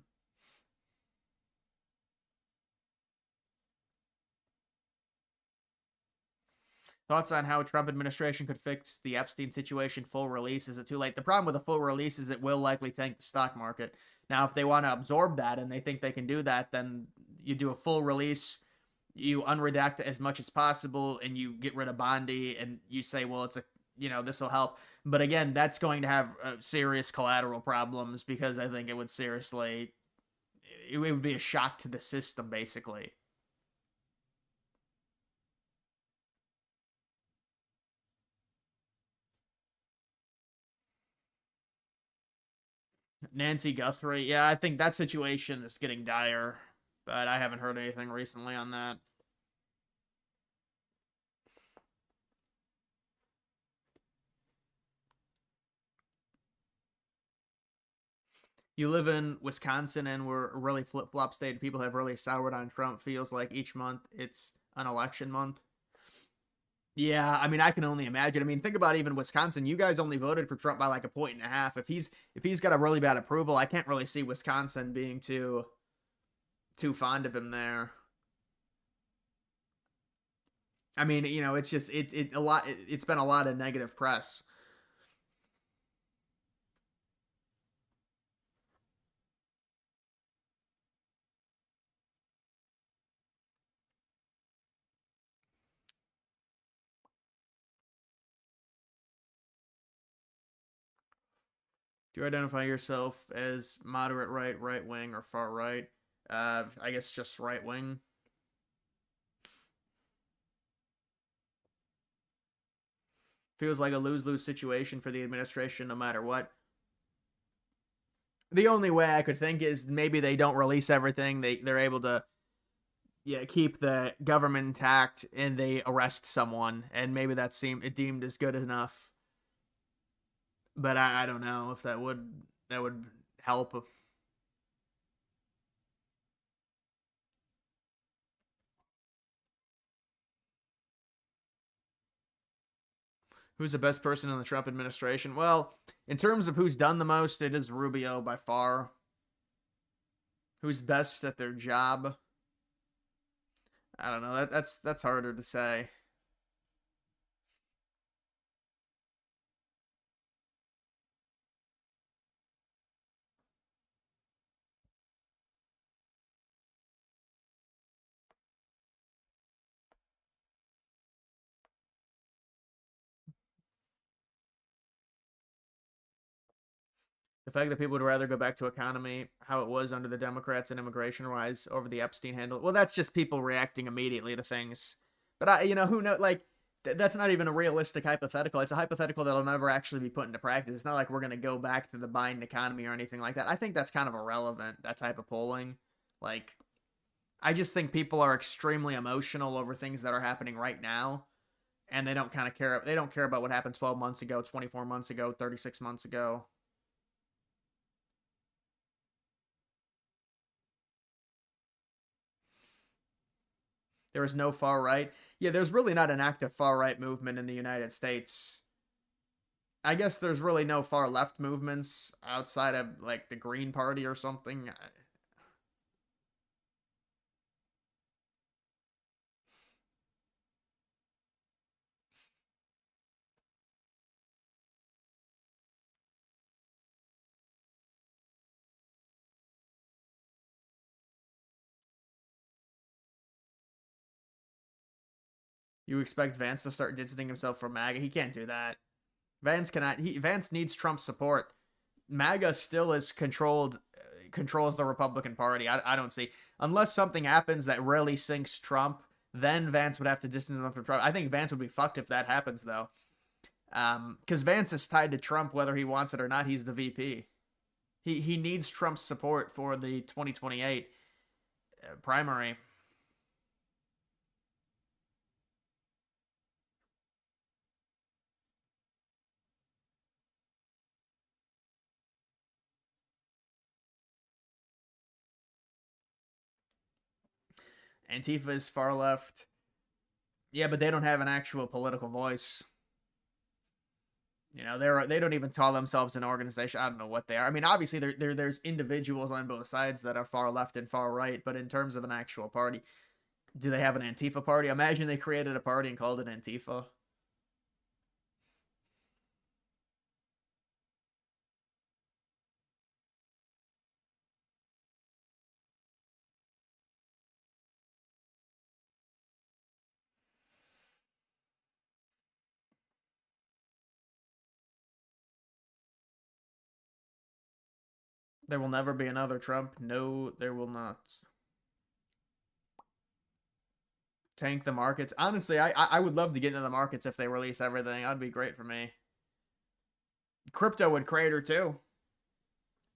thoughts on how Trump administration could fix the Epstein situation? Full release? Is it too late? The problem with a full release is it will likely tank the stock market. Now, if they want to absorb that and they think they can do that, then you do a full release, you unredact as much as possible, and you get rid of Bondi, and you say, well, it's a, this will help. But again, that's going to have serious collateral problems, because I think it would seriously, it would be a shock to the system, basically. Nancy Guthrie. Yeah, I think that situation is getting dire, but I haven't heard anything recently on that. You live in Wisconsin, and we're a really flip-flop state, and people have really soured on Trump. Feels like each month it's an election month. Yeah, I mean, I can only imagine. I mean, think about even Wisconsin. You guys only voted for Trump by like a point and a half. If he's got a really bad approval, I can't really see Wisconsin being too fond of him there. I mean, it's just it's been a lot of negative press. Do you identify yourself as moderate right, right wing, or far right? I guess just right wing. Feels like a lose-lose situation for the administration no matter what. The only way I could think is maybe they don't release everything. They're able to keep the government intact, and they arrest someone, and maybe that's deemed as good enough. But I don't know if that would help. Who's the best person in the Trump administration? Well, in terms of who's done the most, it is Rubio by far. Who's best at their job? I don't know. That's harder to say. The fact that people would rather go back to economy how it was under the Democrats and immigration wise over the Epstein handle. Well, that's just people reacting immediately to things. But who knows? Like, that's not even a realistic hypothetical. It's a hypothetical that'll never actually be put into practice. It's not like we're going to go back to the Biden economy or anything like that. I think that's kind of irrelevant, that type of polling. Like, I just think people are extremely emotional over things that are happening right now, and they don't kind of care. They don't care about what happened 12 months ago, 24 months ago, 36 months ago. There is no far right. Yeah, there's really not an active far right movement in the United States. I guess there's really no far left movements outside of like the Green Party or something. You expect Vance to start distancing himself from MAGA? He can't do that. Vance cannot. Vance needs Trump's support. MAGA still is controls the Republican Party. I don't see, unless something happens that really sinks Trump, then Vance would have to distance himself from Trump. I think Vance would be fucked if that happens though, because Vance is tied to Trump whether he wants it or not. He's the VP. He needs Trump's support for the 2028 primary. Antifa is far left. Yeah, but they don't have an actual political voice. You know, they don't even call themselves an organization. I don't know what they are. I mean, obviously there's individuals on both sides that are far left and far right, but in terms of an actual party, do they have an Antifa party? Imagine they created a party and called it Antifa. There will never be another Trump. No, there will not. Tank the markets. Honestly, I would love to get into the markets if they release everything. That'd be great for me. Crypto would crater too,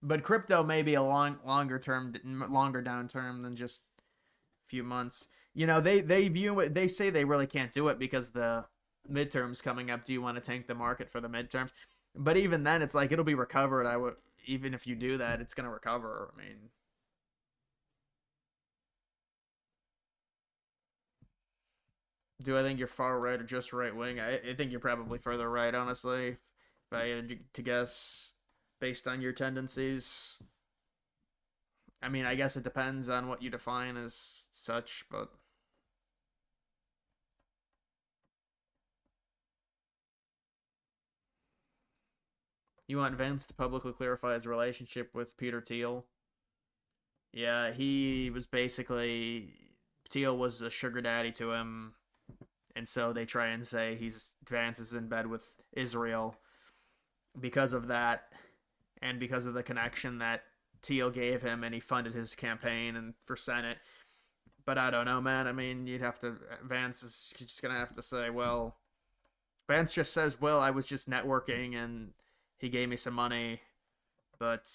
but crypto may be a longer down term than just a few months. You know, they view it. They say they really can't do it because the midterms coming up. Do you want to tank the market for the midterms? But even then, it's like it'll be recovered. I would even if you do that, it's gonna recover. I mean, do I think you're far right or just right wing? I think you're probably further right, honestly. If I had to guess based on your tendencies. I mean, I guess it depends on what you define as such, but you want Vance to publicly clarify his relationship with Peter Thiel. Yeah, he was basically Thiel was a sugar daddy to him, and so they try and say Vance is in bed with Israel because of that, and because of the connection that Thiel gave him, and he funded his campaign and for Senate. But I don't know, man. I mean, Vance is just gonna have to say, well, Vance just says, well, I was just networking and he gave me some money, but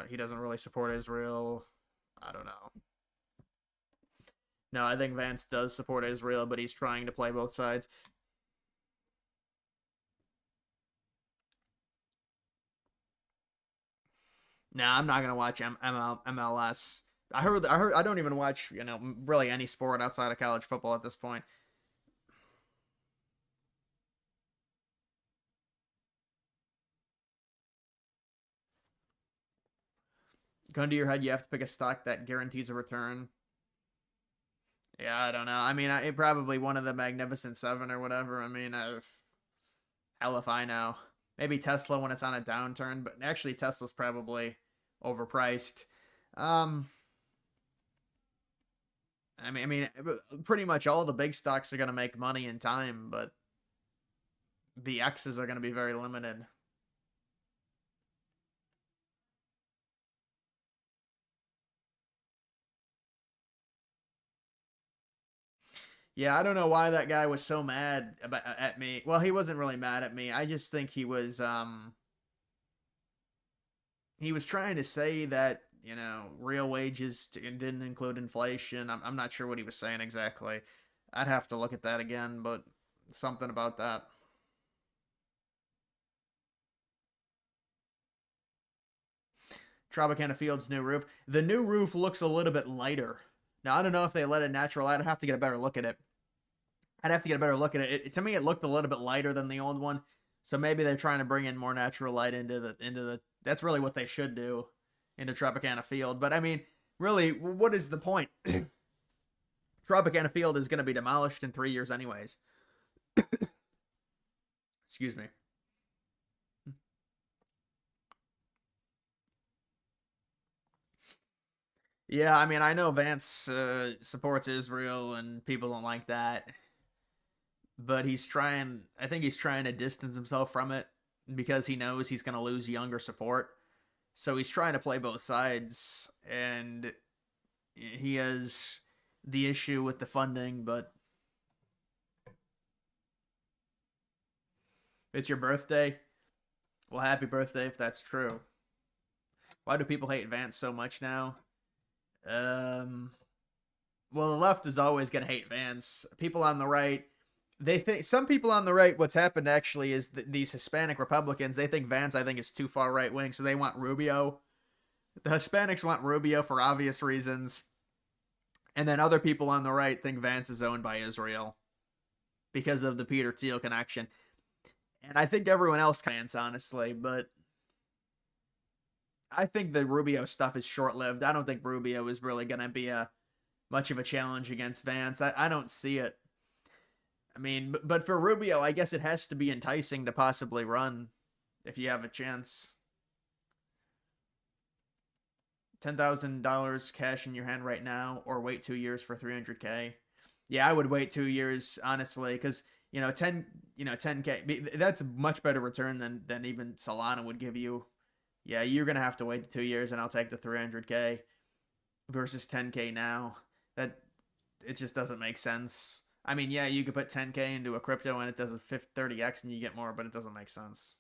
he doesn't really support Israel. I don't know. No, I think Vance does support Israel, but he's trying to play both sides. Nah, I'm not gonna watch MLS. I don't even watch, really any sport outside of college football at this point. Gun to your head, you have to pick a stock that guarantees a return. Yeah, I don't know. I mean, it probably one of the Magnificent Seven or whatever. I mean, hell if I know. Maybe Tesla when it's on a downturn, but actually Tesla's probably overpriced. Um, I mean, pretty much all the big stocks are gonna make money in time, but the X's are gonna be very limited. Yeah, I don't know why that guy was so mad at me. Well, he wasn't really mad at me. I just think he was trying to say that, real wages didn't include inflation. I'm not sure what he was saying exactly. I'd have to look at that again, but something about that. Tropicana Fields new roof. The new roof looks a little bit lighter. Now, I don't know if they let it natural light. I'd have to get a better look at it. To me, it looked a little bit lighter than the old one. So maybe they're trying to bring in more natural light into the. That's really what they should do into Tropicana Field. But I mean, really, what is the point? Tropicana Field is going to be demolished in 3 years, anyways. Excuse me. Yeah, I mean, I know Vance supports Israel and people don't like that, but I think he's trying to distance himself from it because he knows he's going to lose younger support. So he's trying to play both sides, and he has the issue with the funding, but it's your birthday. Well, happy birthday if that's true. Why do people hate Vance so much now? Um, well, the left is always going to hate Vance. People on the right, they think some people on the right. What's happened actually is these Hispanic Republicans. They think Vance, I think, is too far right wing, so they want Rubio. The Hispanics want Rubio for obvious reasons, And then other people on the right think Vance is owned by Israel because of the Peter Thiel connection. And I think everyone else Vance, honestly, but I think the Rubio stuff is short-lived. I don't think Rubio is really going to be a much of a challenge against Vance. I don't see it. I mean, but for Rubio, I guess it has to be enticing to possibly run if you have a chance. $10,000 cash in your hand right now, or wait 2 years for $300K. Yeah, I would wait 2 years, honestly, because 10K. That's a much better return than even Solana would give you. Yeah, you're gonna have to wait the 2 years, and I'll take the 300K versus 10K now. That it just doesn't make sense. I mean, yeah, you could put 10K into a crypto and it does a 30x and you get more, but it doesn't make sense.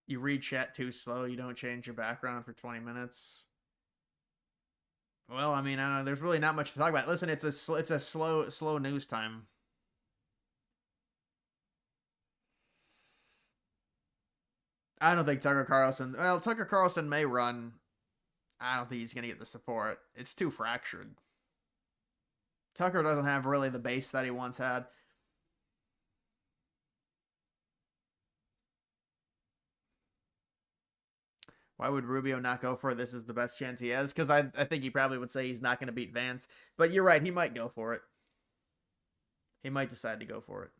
You read chat too slow, you don't change your background for 20 minutes. Well, I mean, I don't know. There's really not much to talk about. Listen, it's a slow news time. I don't think Tucker Carlson. Well, Tucker Carlson may run. I don't think he's gonna get the support. It's too fractured. Tucker doesn't have really the base that he once had. Why would Rubio not go for it? This is the best chance he has? Because I think he probably would say he's not going to beat Vance. But you're right. He might go for it. He might decide to go for it.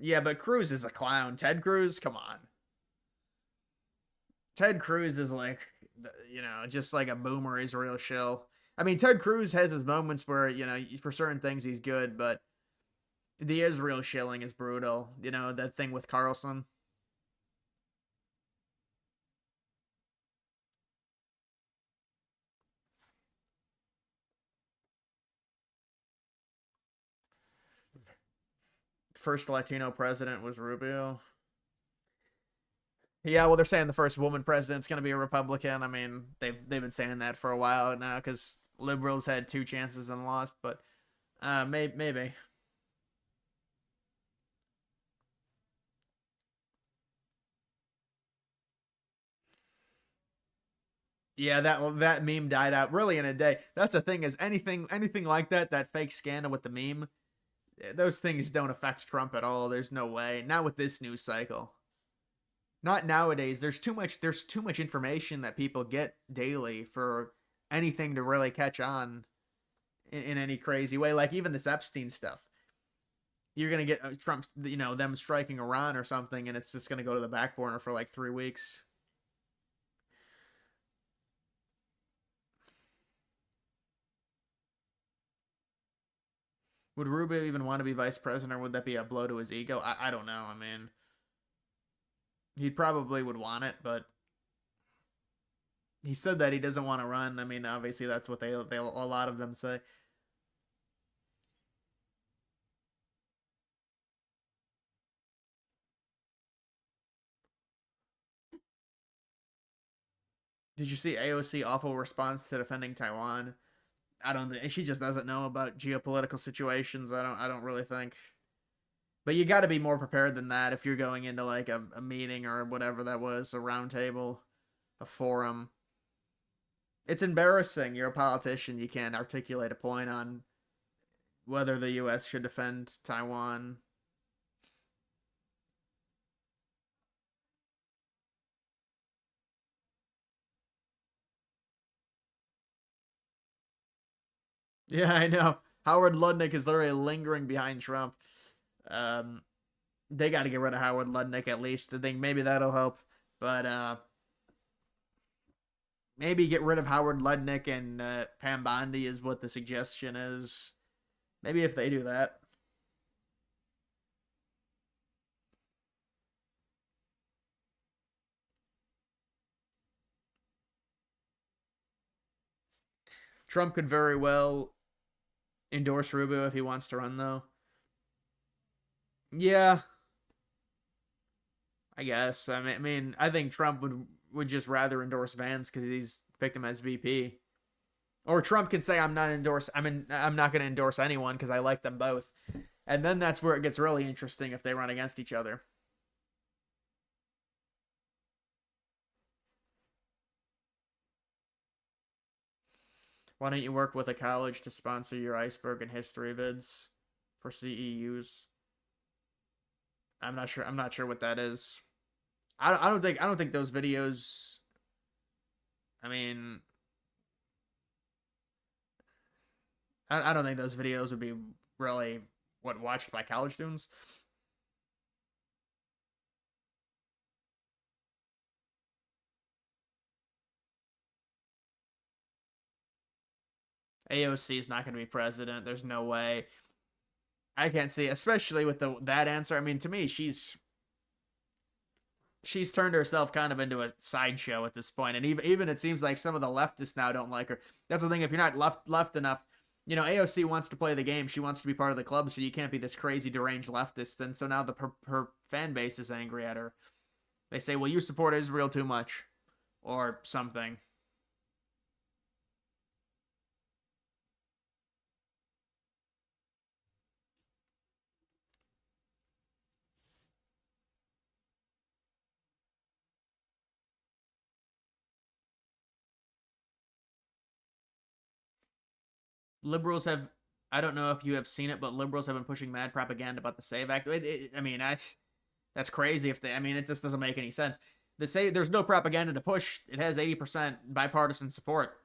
Yeah, but Cruz is a clown. Ted Cruz, come on. Ted Cruz is like, just like a boomer Israel shill. I mean, Ted Cruz has his moments where, for certain things he's good, but the Israel shilling is brutal. That thing with Carlson. First Latino president was Rubio. Yeah, well, they're saying the first woman president's going to be a Republican. I mean, they've been saying that for a while now because liberals had 2 chances and lost, but maybe. Yeah, that meme died out really in a day. That's the thing is anything like that fake scandal with the meme, those things don't affect Trump at all. There's no way. Not with this news cycle. Not nowadays. There's too much information that people get daily for anything to really catch on in any crazy way. Like even this Epstein stuff. You're gonna get Trump, them striking Iran or something, and it's just gonna go to the back burner for like 3 weeks. Would Rubio even want to be vice president, or would that be a blow to his ego? I don't know. I mean, he probably would want it, but he said that he doesn't want to run. I mean, obviously that's what they a lot of them say. Did you see AOC awful response to defending Taiwan? I don't think she just doesn't know about geopolitical situations. I don't really think. But you got to be more prepared than that if you're going into like a meeting or whatever that was, a round table, a forum. It's embarrassing. You're a politician. You can't articulate a point on whether the U.S. should defend Taiwan. Yeah, I know. Howard Lutnick is literally lingering behind Trump. Um, they got to get rid of Howard Lutnick at least. I think maybe that'll help. But Maybe get rid of Howard Lednick and Pam Bondi is what the suggestion is. Maybe if they do that. Trump could very well endorse Rubio if he wants to run, though. Yeah, I guess. I think Trump would just rather endorse Vance because he's picked him as VP. Or Trump can say, I'm not going to endorse anyone because I like them both. And then that's where it gets really interesting if they run against each other. Why don't you work with a college to sponsor your iceberg and history vids for CEUs? I'm not sure. I'm not sure what that is. I don't think those videos. I mean, I don't think those videos would be really what watched by college students. AOC is not going to be president. There's no way. I can't see, especially with that answer. I mean, to me, she's turned herself kind of into a sideshow at this point, and even it seems like some of the leftists now don't like her. That's the thing. If you're not left enough, AOC wants to play the game. She wants to be part of the club, so you can't be this crazy deranged leftist. And so now her fan base is angry at her. They say, "Well, you support Israel too much," or something. Liberals have, I don't know if you have seen it, but liberals have been pushing mad propaganda about the SAVE Act. That's crazy. It just doesn't make any sense. There's no propaganda to push. It has 80% bipartisan support.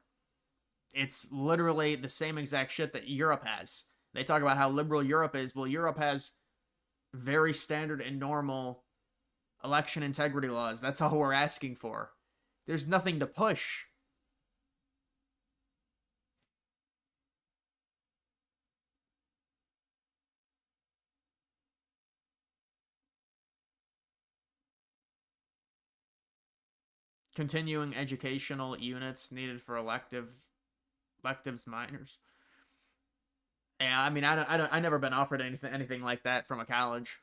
It's literally the same exact shit that Europe has. They talk about how liberal Europe is. Well, Europe has very standard and normal election integrity laws. That's all we're asking for. There's nothing to push. Continuing educational units needed for electives minors. Yeah, I never been offered anything like that from a college.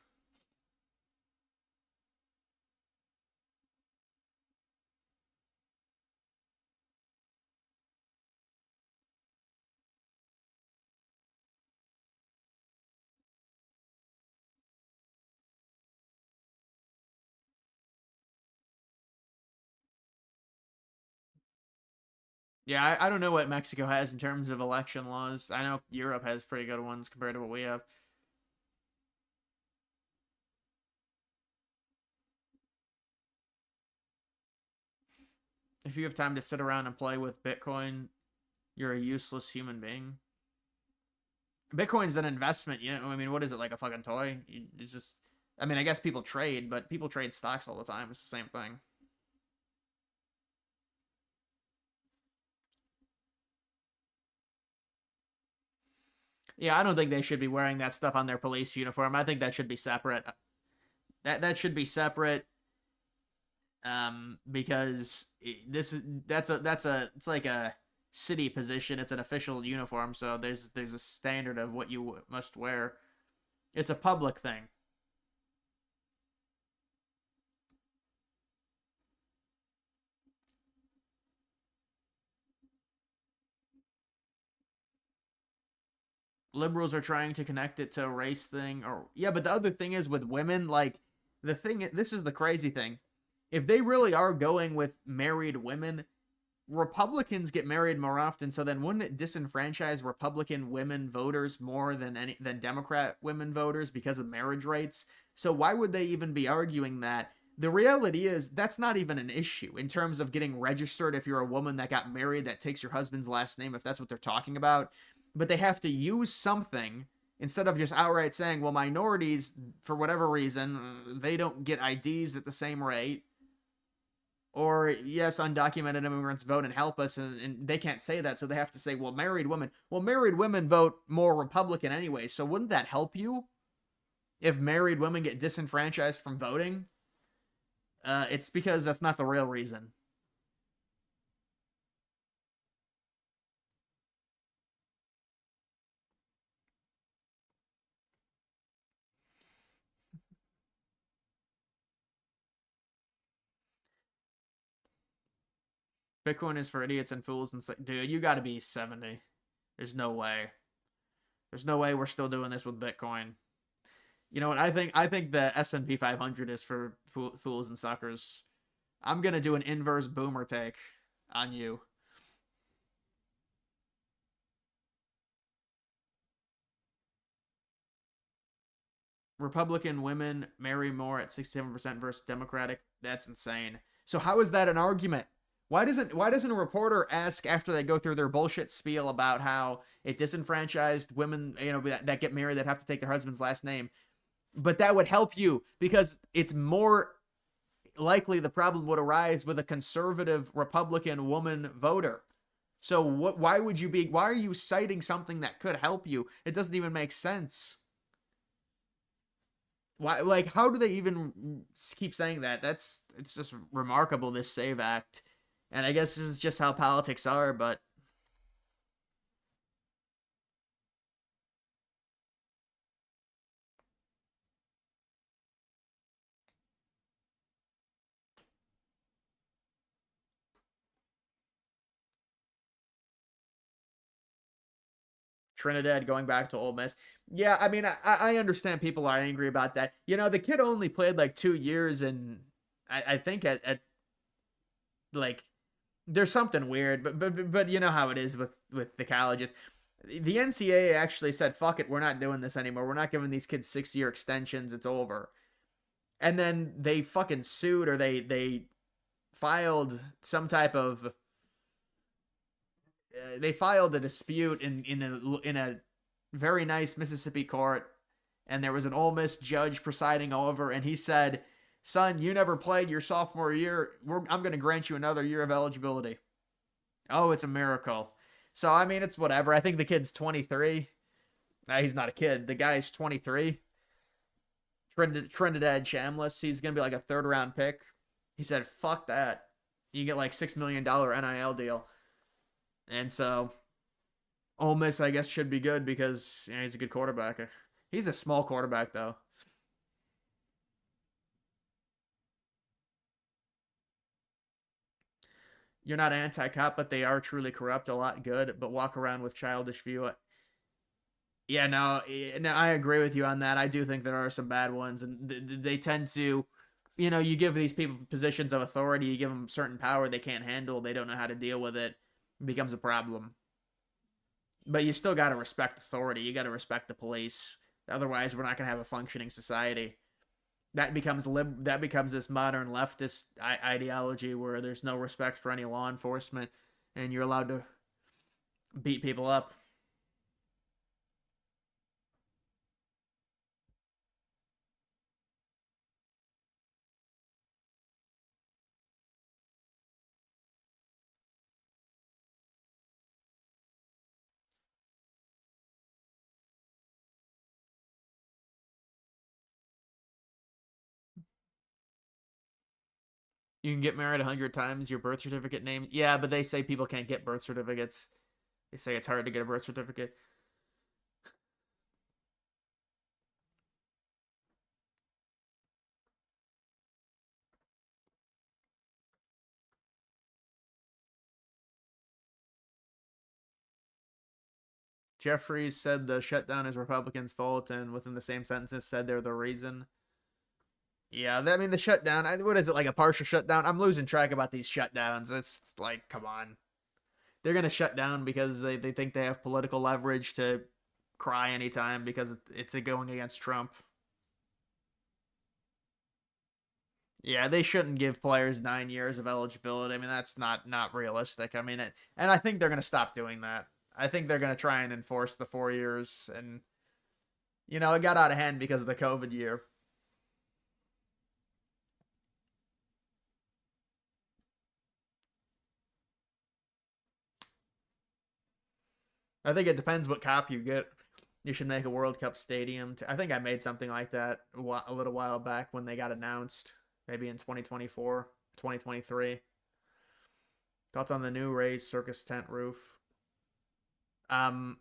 Yeah, I don't know what Mexico has in terms of election laws. I know Europe has pretty good ones compared to what we have. If you have time to sit around and play with Bitcoin, you're a useless human being. Bitcoin's an investment, what is it, like a fucking toy? It's just, I guess people trade, but people trade stocks all the time. It's the same thing. Yeah, I don't think they should be wearing that stuff on their police uniform. I think that should be separate. That should be separate. Because it's like a city position. It's an official uniform, so there's a standard of what you must wear. It's a public thing. Liberals are trying to connect it to a race thing, or yeah, but the other thing is with women, like this is the crazy thing. If they really are going with married women, Republicans get married more often, so then wouldn't it disenfranchise Republican women voters more than Democrat women voters because of marriage rates? So why would they even be arguing that? The reality is that's not even an issue in terms of getting registered if you're a woman that got married that takes your husband's last name, if that's what they're talking about. But they have to use something instead of just outright saying, well, minorities, for whatever reason, they don't get IDs at the same rate. Or yes, undocumented immigrants vote and help us, and they can't say that, so they have to say, well, married women. Well, married women vote more Republican anyway, so wouldn't that help you if married women get disenfranchised from voting? It's because that's not the real reason. Bitcoin is for idiots and fools, and dude, you got to be 70. There's no way. There's no way we're still doing this with Bitcoin. You know what? I think the S&P 500 is for fools and suckers. I'm gonna do an inverse boomer take on you. Republican women marry more at 67% versus Democratic. That's insane. So how is that an argument? Why doesn't a reporter ask after they go through their bullshit spiel about how it disenfranchised women, that get married that have to take their husband's last name? But that would help you because it's more likely the problem would arise with a conservative Republican woman voter. So why are you citing something that could help you? It doesn't even make sense. Why, like, how do they even keep saying that? It's just remarkable, this SAVE Act. And I guess this is just how politics are, but Trinidad going back to Ole Miss. Yeah, I mean, I understand people are angry about that. The kid only played like 2 years, and I think at like there's something weird, but you know how it is with the colleges. The NCAA actually said, "Fuck it, we're not doing this anymore. We're not giving these kids 6-year extensions. It's over." And then they fucking sued, or they filed some type of they filed a dispute in a very nice Mississippi court, and there was an Ole Miss judge presiding over, and he said, "Son, you never played your sophomore year. I'm going to grant you another year of eligibility." Oh, it's a miracle. So I mean, it's whatever. I think the kid's 23. Nah, he's not a kid. The guy's 23. Trinidad Chambliss. He's gonna be like a third round pick. He said, "Fuck that. You get like $6 million NIL deal." And so Ole Miss, I guess, should be good because he's a good quarterback. He's a small quarterback though. You're not anti-cop, but they are truly corrupt. A lot good, but walk around with childish view. Yeah, no, I agree with you on that. I do think there are some bad ones, and they tend to, you give these people positions of authority, you give them certain power they can't handle, they don't know how to deal with it, it becomes a problem. But you still got to respect authority. You got to respect the police. Otherwise, we're not going to have a functioning society. That becomes this modern leftist ideology where there's no respect for any law enforcement, and you're allowed to beat people up. You can get married 100 times. Your birth certificate name. Yeah, but they say people can't get birth certificates. They say it's hard to get a birth certificate. Jeffries said the shutdown is Republicans' fault, and within the same sentences said they're the reason. Yeah, I mean the shutdown. What is it, like a partial shutdown? I'm losing track about these shutdowns. It's like, come on, they're gonna shut down because they think they have political leverage to cry anytime because it's going against Trump. Yeah, they shouldn't give players 9 years of eligibility. I mean, that's not realistic. I mean, and I think they're gonna stop doing that. I think they're gonna try and enforce the 4 years, and it got out of hand because of the COVID year. I think it depends what cop you get. You should make a World Cup stadium. I think I made something like that a little while back when they got announced, maybe in 2024, 2023. Thoughts on the new Rays circus tent roof? Um,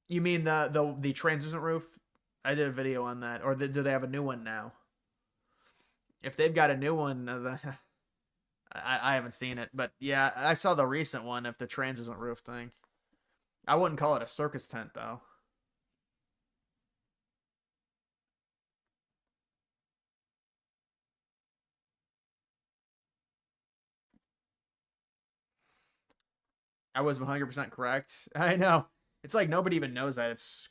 you mean the translucent roof? I did a video on that. Or do they have a new one now? If they've got a new one, I haven't seen it. But yeah, I saw the recent one of the translucent roof thing. I wouldn't call it a circus tent, though. I was 100% correct. I know. It's like nobody even knows that. It's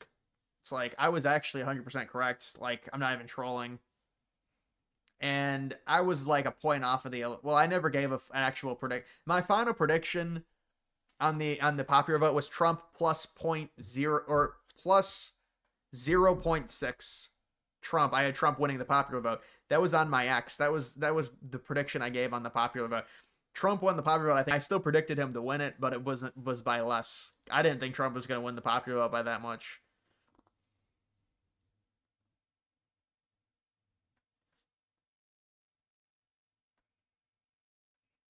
like I was actually 100% correct. Like I'm not even trolling. And I was like a point off of the well, I never gave an actual predict. My final prediction on the popular vote was Trump plus point zero or plus 0.6. Trump. I had Trump winning the popular vote. That was on my X. That was the prediction I gave on the popular vote. Trump won the popular vote. I think I still predicted him to win it, but it was by less. I didn't think Trump was going to win the popular vote by that much.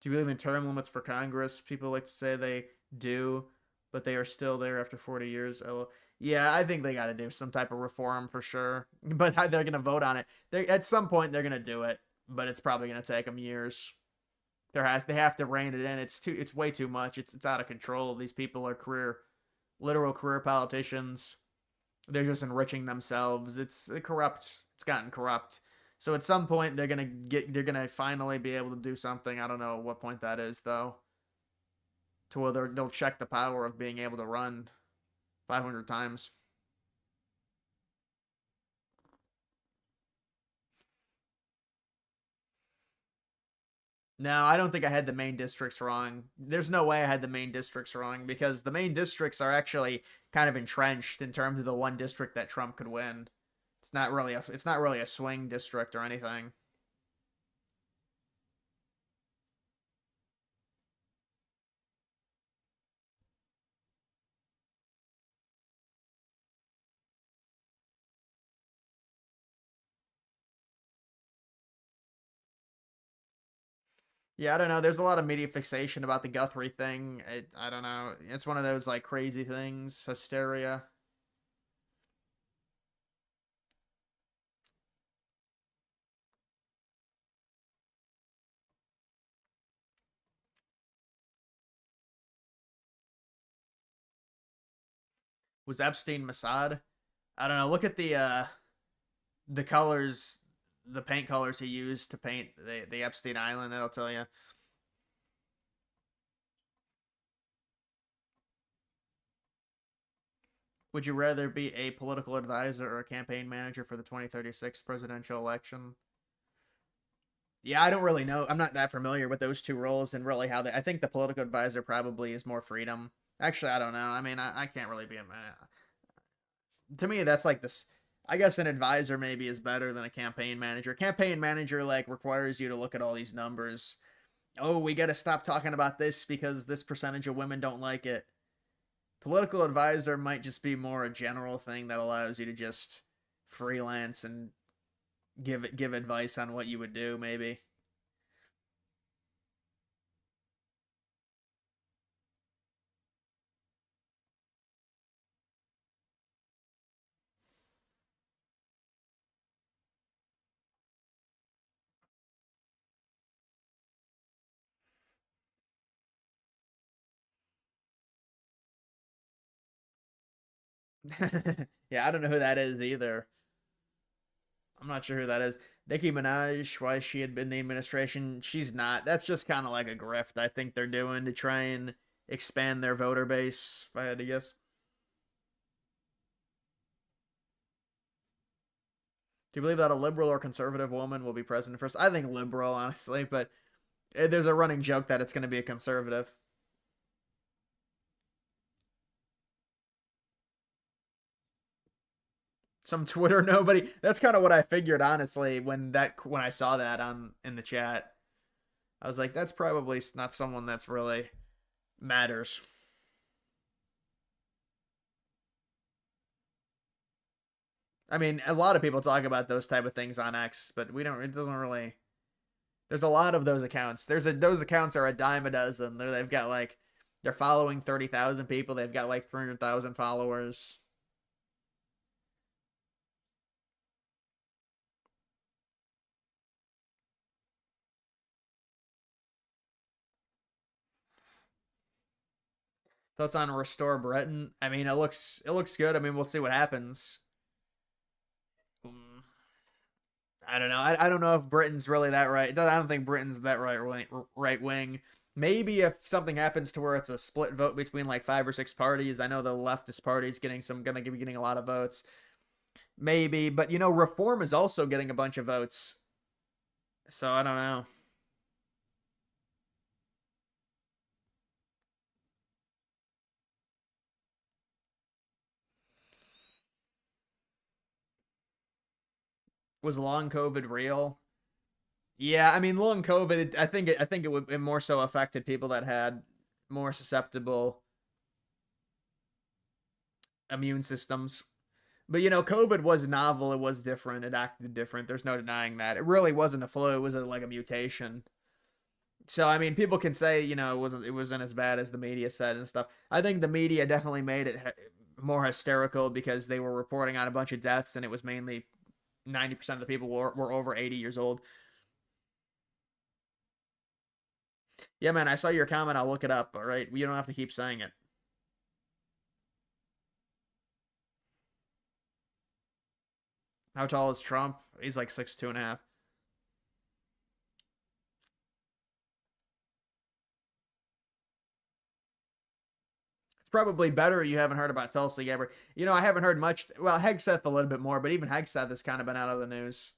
Do you believe in term limits for Congress? People like to say they do, but they are still there after 40 years. Oh, yeah, I think they got to do some type of reform for sure. But they're going to vote on it. At some point, they're going to do it, but it's probably going to take them years. They have to rein it in. It's way too much. It's out of control. These people are literal career politicians. They're just enriching themselves. It's corrupt. It's gotten corrupt. So at some point they're gonna finally be able to do something. I don't know what point that is though. To where they'll check the power of being able to run 500 times. No, I don't think I had the main districts wrong. There's no way I had the main districts wrong because the main districts are actually kind of entrenched in terms of the one district that Trump could win. It's not really a swing district or anything. Yeah, I don't know. There's a lot of media fixation about the Guthrie thing. I don't know. It's one of those like crazy things, hysteria. Was Epstein Mossad? I don't know. Look at the colors, the paint colors he used to paint the Epstein Island. That'll tell you. Would you rather be a political advisor or a campaign manager for the 2036 presidential election? Yeah, I don't really know. I'm not that familiar with those two roles and really how they. I think the political advisor probably is more freedom. Actually, I don't know. I mean, I can't really be a man. To me, that's like this. I guess an advisor maybe is better than a campaign manager. Campaign manager like requires you to look at all these numbers. Oh, we got to stop talking about this because this percentage of women don't like it. Political advisor might just be more a general thing that allows you to just freelance and give advice on what you would do maybe. Yeah, I don't know who that is either. I'm not sure who that is. Nicki Minaj, why she had been in the administration, she's not. That's just kind of like a grift I think they're doing to try and expand their voter base, if I had to guess. Do you believe that a liberal or conservative woman will be president first? I think liberal, honestly, but there's a running joke that it's going to be a conservative. Some Twitter nobody. That's kind of what I figured, honestly, when I saw that on in the chat. I was like, that's probably not someone that's really matters. I mean, a lot of people talk about those type of things on X, but we don't. It doesn't really. There's a lot of those accounts. Those accounts are a dime a dozen. They've got like they're following 30,000 people. They've got like 300,000 followers. Thoughts on Restore Britain? I mean, it looks good. I mean, we'll see what happens. Mm, I don't know. I don't know if Britain's really that right. I don't think Britain's that right wing. Maybe if something happens to where it's a split vote between like 5 or 6 parties. I know the leftist party is gonna be getting a lot of votes. Maybe, but Reform is also getting a bunch of votes. So I don't know. Was long COVID real? Yeah, I mean, long COVID. I think it would it more so affected people that had more susceptible immune systems. But COVID was novel. It was different. It acted different. There's no denying that. It really wasn't a flu. It was like a mutation. So I mean, people can say it wasn't as bad as the media said and stuff. I think the media definitely made it more hysterical because they were reporting on a bunch of deaths, and it was mainly 90% of the people were over 80 years old. Yeah, man, I saw your comment. I'll look it up. All right, you don't have to keep saying it. How tall is Trump? He's like 6'2.5". It's probably better you haven't heard about Tulsi Gabbard. I haven't heard much. Well, Hegseth a little bit more, but even Hegseth has kind of been out of the news.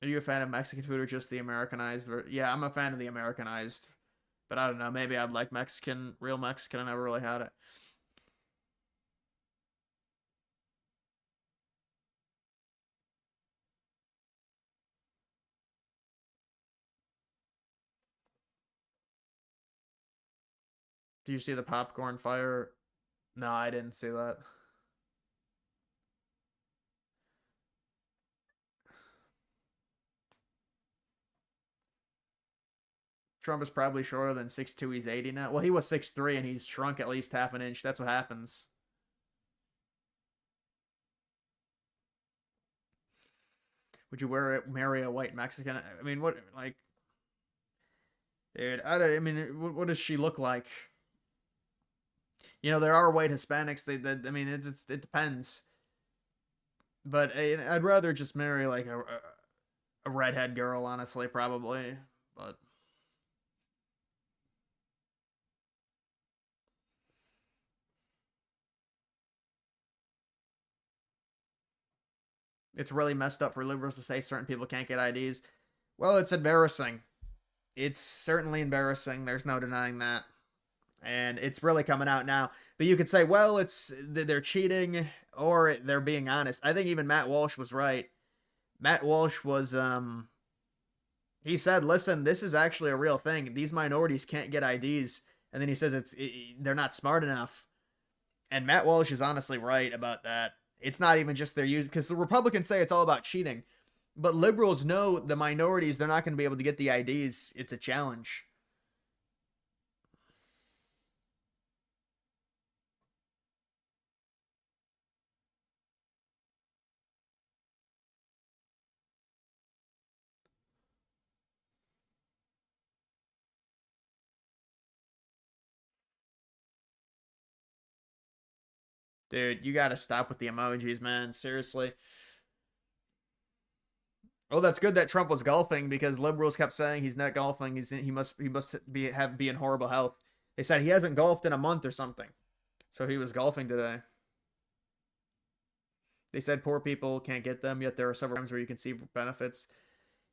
Are you a fan of Mexican food or just the Americanized? Yeah, I'm a fan of the Americanized, but I don't know. Maybe I'd like Mexican, real Mexican. I never really had it. Do you see the popcorn fire? No, I didn't see that. Trump is probably shorter than 6'2". He's 80 now. Well, he was 6'3", and he's shrunk at least half an inch. That's what happens. Would you marry a white Mexican? I mean, what like, dude? I mean, what does she look like? There are white Hispanics. I mean, it depends. But I'd rather just marry like a redhead girl, honestly, probably. But it's really messed up for liberals to say certain people can't get IDs. Well, it's embarrassing. It's certainly embarrassing. There's no denying that. And it's really coming out now. But you could say, well, they're cheating or they're being honest. I think even Matt Walsh was right. Matt Walsh was he said, "Listen, this is actually a real thing. These minorities can't get IDs." And then he says they're not smart enough. And Matt Walsh is honestly right about that. It's not even just their use because the Republicans say it's all about cheating. But liberals know the minorities, they're not going to be able to get the IDs. It's a challenge. Dude, you got to stop with the emojis, man. Seriously. Oh, that's good that Trump was golfing because liberals kept saying he's not golfing. He must be in horrible health. They said he hasn't golfed in a month or something. So he was golfing today. They said poor people can't get them, yet there are several times where you can see benefits.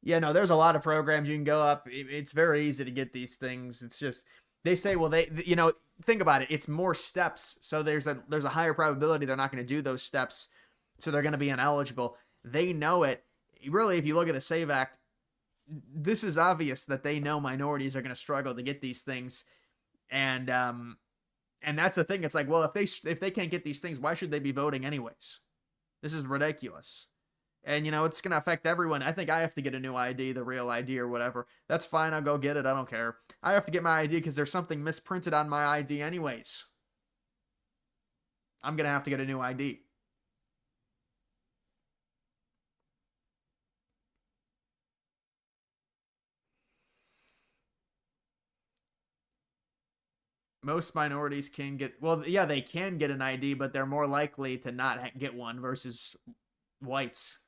Yeah, no, there's a lot of programs you can go up. It's very easy to get these things. It's just they say, well, think about it. It's more steps, so there's a higher probability they're not going to do those steps, so they're going to be ineligible. They know it. Really, if you look at the Save Act, this is obvious that they know minorities are going to struggle to get these things, and that's the thing. It's like, well, if they can't get these things, why should they be voting anyways? This is ridiculous. And it's going to affect everyone. I think I have to get a new ID, the real ID or whatever. That's fine. I'll go get it. I don't care. I have to get my ID because there's something misprinted on my ID anyways. I'm going to have to get a new ID. Most minorities can get, well, yeah, they can get an ID, but they're more likely to not get one versus whites.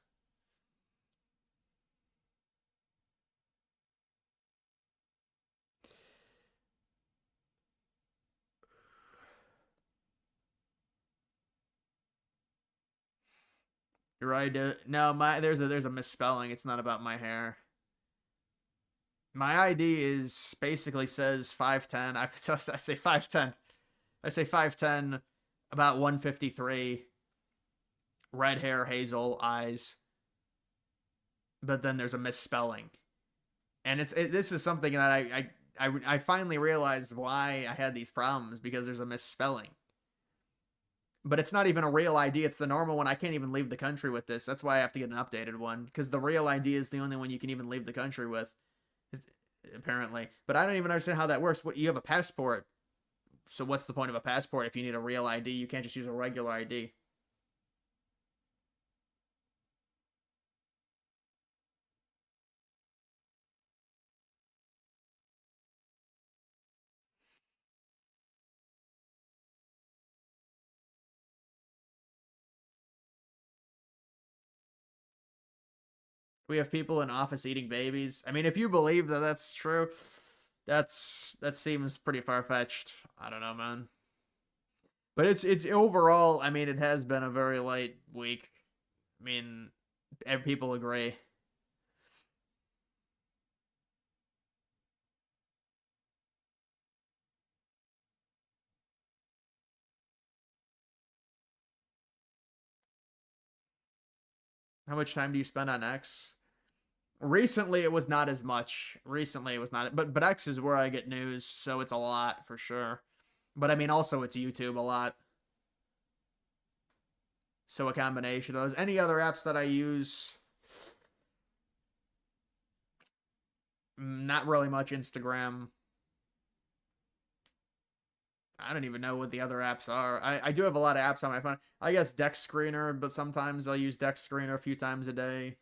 You're right. No, there's a misspelling. It's not about my hair. My ID is basically says 5'10". I say 5'10". I say 5'10", about 153, red hair, hazel eyes. But then there's a misspelling, and this is something that I finally realized why I had these problems, because there's a misspelling. But it's not even a real ID. It's the normal one. I can't even leave the country with this. That's why I have to get an updated one, because the real ID is the only one you can even leave the country with, apparently. But I don't even understand how that works. What, you have a passport, so what's the point of a passport if you need a real ID? You can't just use a regular ID. We have people in office eating babies. I mean, if you believe that that's true, that seems pretty far fetched. I don't know, man. But it's overall. I mean, it has been a very light week. I mean, people agree. How much time do you spend on X? Recently, it was not as much. Recently, it was not. But X is where I get news, so it's a lot for sure. But I mean, also it's YouTube a lot. So a combination of those. Any other apps that I use? Not really much. Instagram. I don't even know what the other apps are. I do have a lot of apps on my phone. I guess Dex Screener, but sometimes I'll use Dex Screener a few times a day.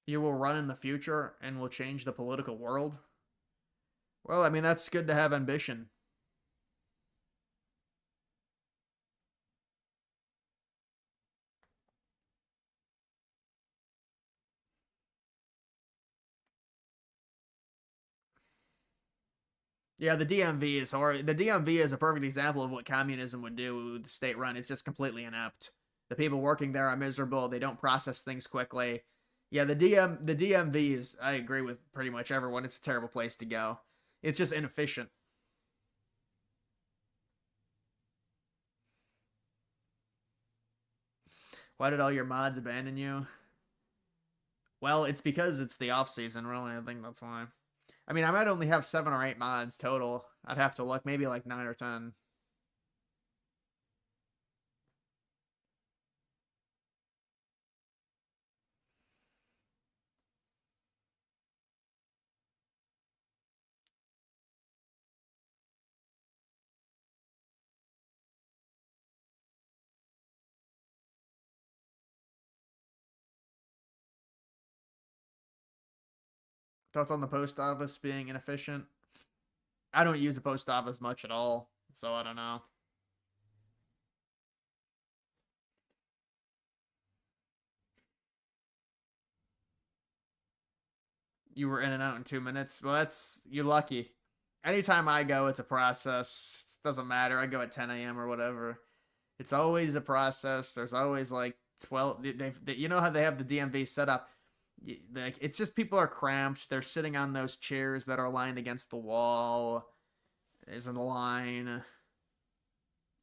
You will run in the future and will change the political world. Well, I mean, that's good to have ambition. Yeah, the DMV is hard. The DMV is a perfect example of what communism would do with the state run. It's just completely inept. The people working there are miserable. They don't process things quickly. Yeah, the DMV is. I agree with pretty much everyone. It's a terrible place to go. It's just inefficient. Why did all your mods abandon you? Well, it's because it's the off season. Really, I think that's why. I mean, I might only have 7 or 8 mods total. I'd have to look, maybe like 9 or 10. Thoughts on the post office being inefficient? I don't use the post office much at all, so I don't know. You were in and out in 2 minutes. Well, that's you're lucky. Anytime I go, it's a process. It doesn't matter. I go at 10 a.m. or whatever. It's always a process. There's always like 12. You know how they have the DMV set up. Like it's just people are cramped. They're sitting on those chairs that are lined against the wall. There's a line.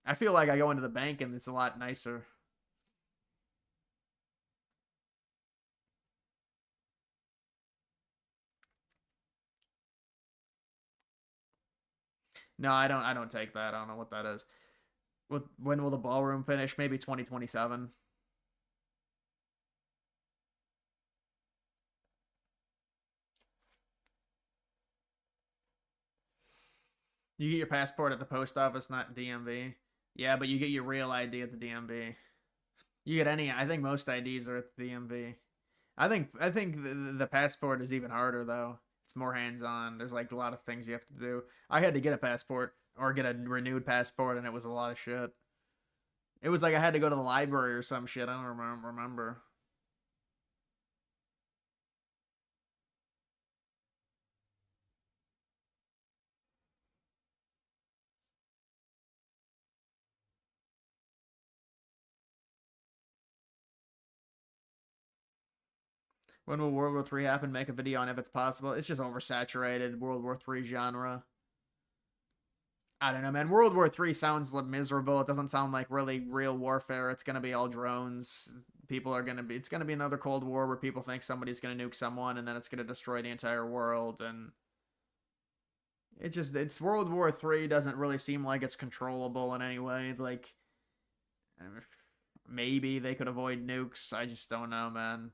I feel like I go into the bank and it's a lot nicer. No, I don't. I don't take that. I don't know what that is. When will the ballroom finish? Maybe 2027. You get your passport at the post office, not DMV. Yeah, but you get your real ID at the DMV. You get any. I think most IDs are at the DMV. I think the passport is even harder though. It's more hands on. There's like a lot of things you have to do. I had to get a passport or get a renewed passport, and it was a lot of shit. It was like I had to go to the library or some shit. I don't remember. When will World War III happen? Make a video on if it's possible. It's just oversaturated. World War III genre. I don't know, man. World War III sounds miserable. It doesn't sound like really real warfare. It's gonna be all drones. People are gonna be. It's gonna be another Cold War where people think somebody's gonna nuke someone and then it's gonna destroy the entire world. And it's World War III doesn't really seem like it's controllable in any way. Like maybe they could avoid nukes. I just don't know, man.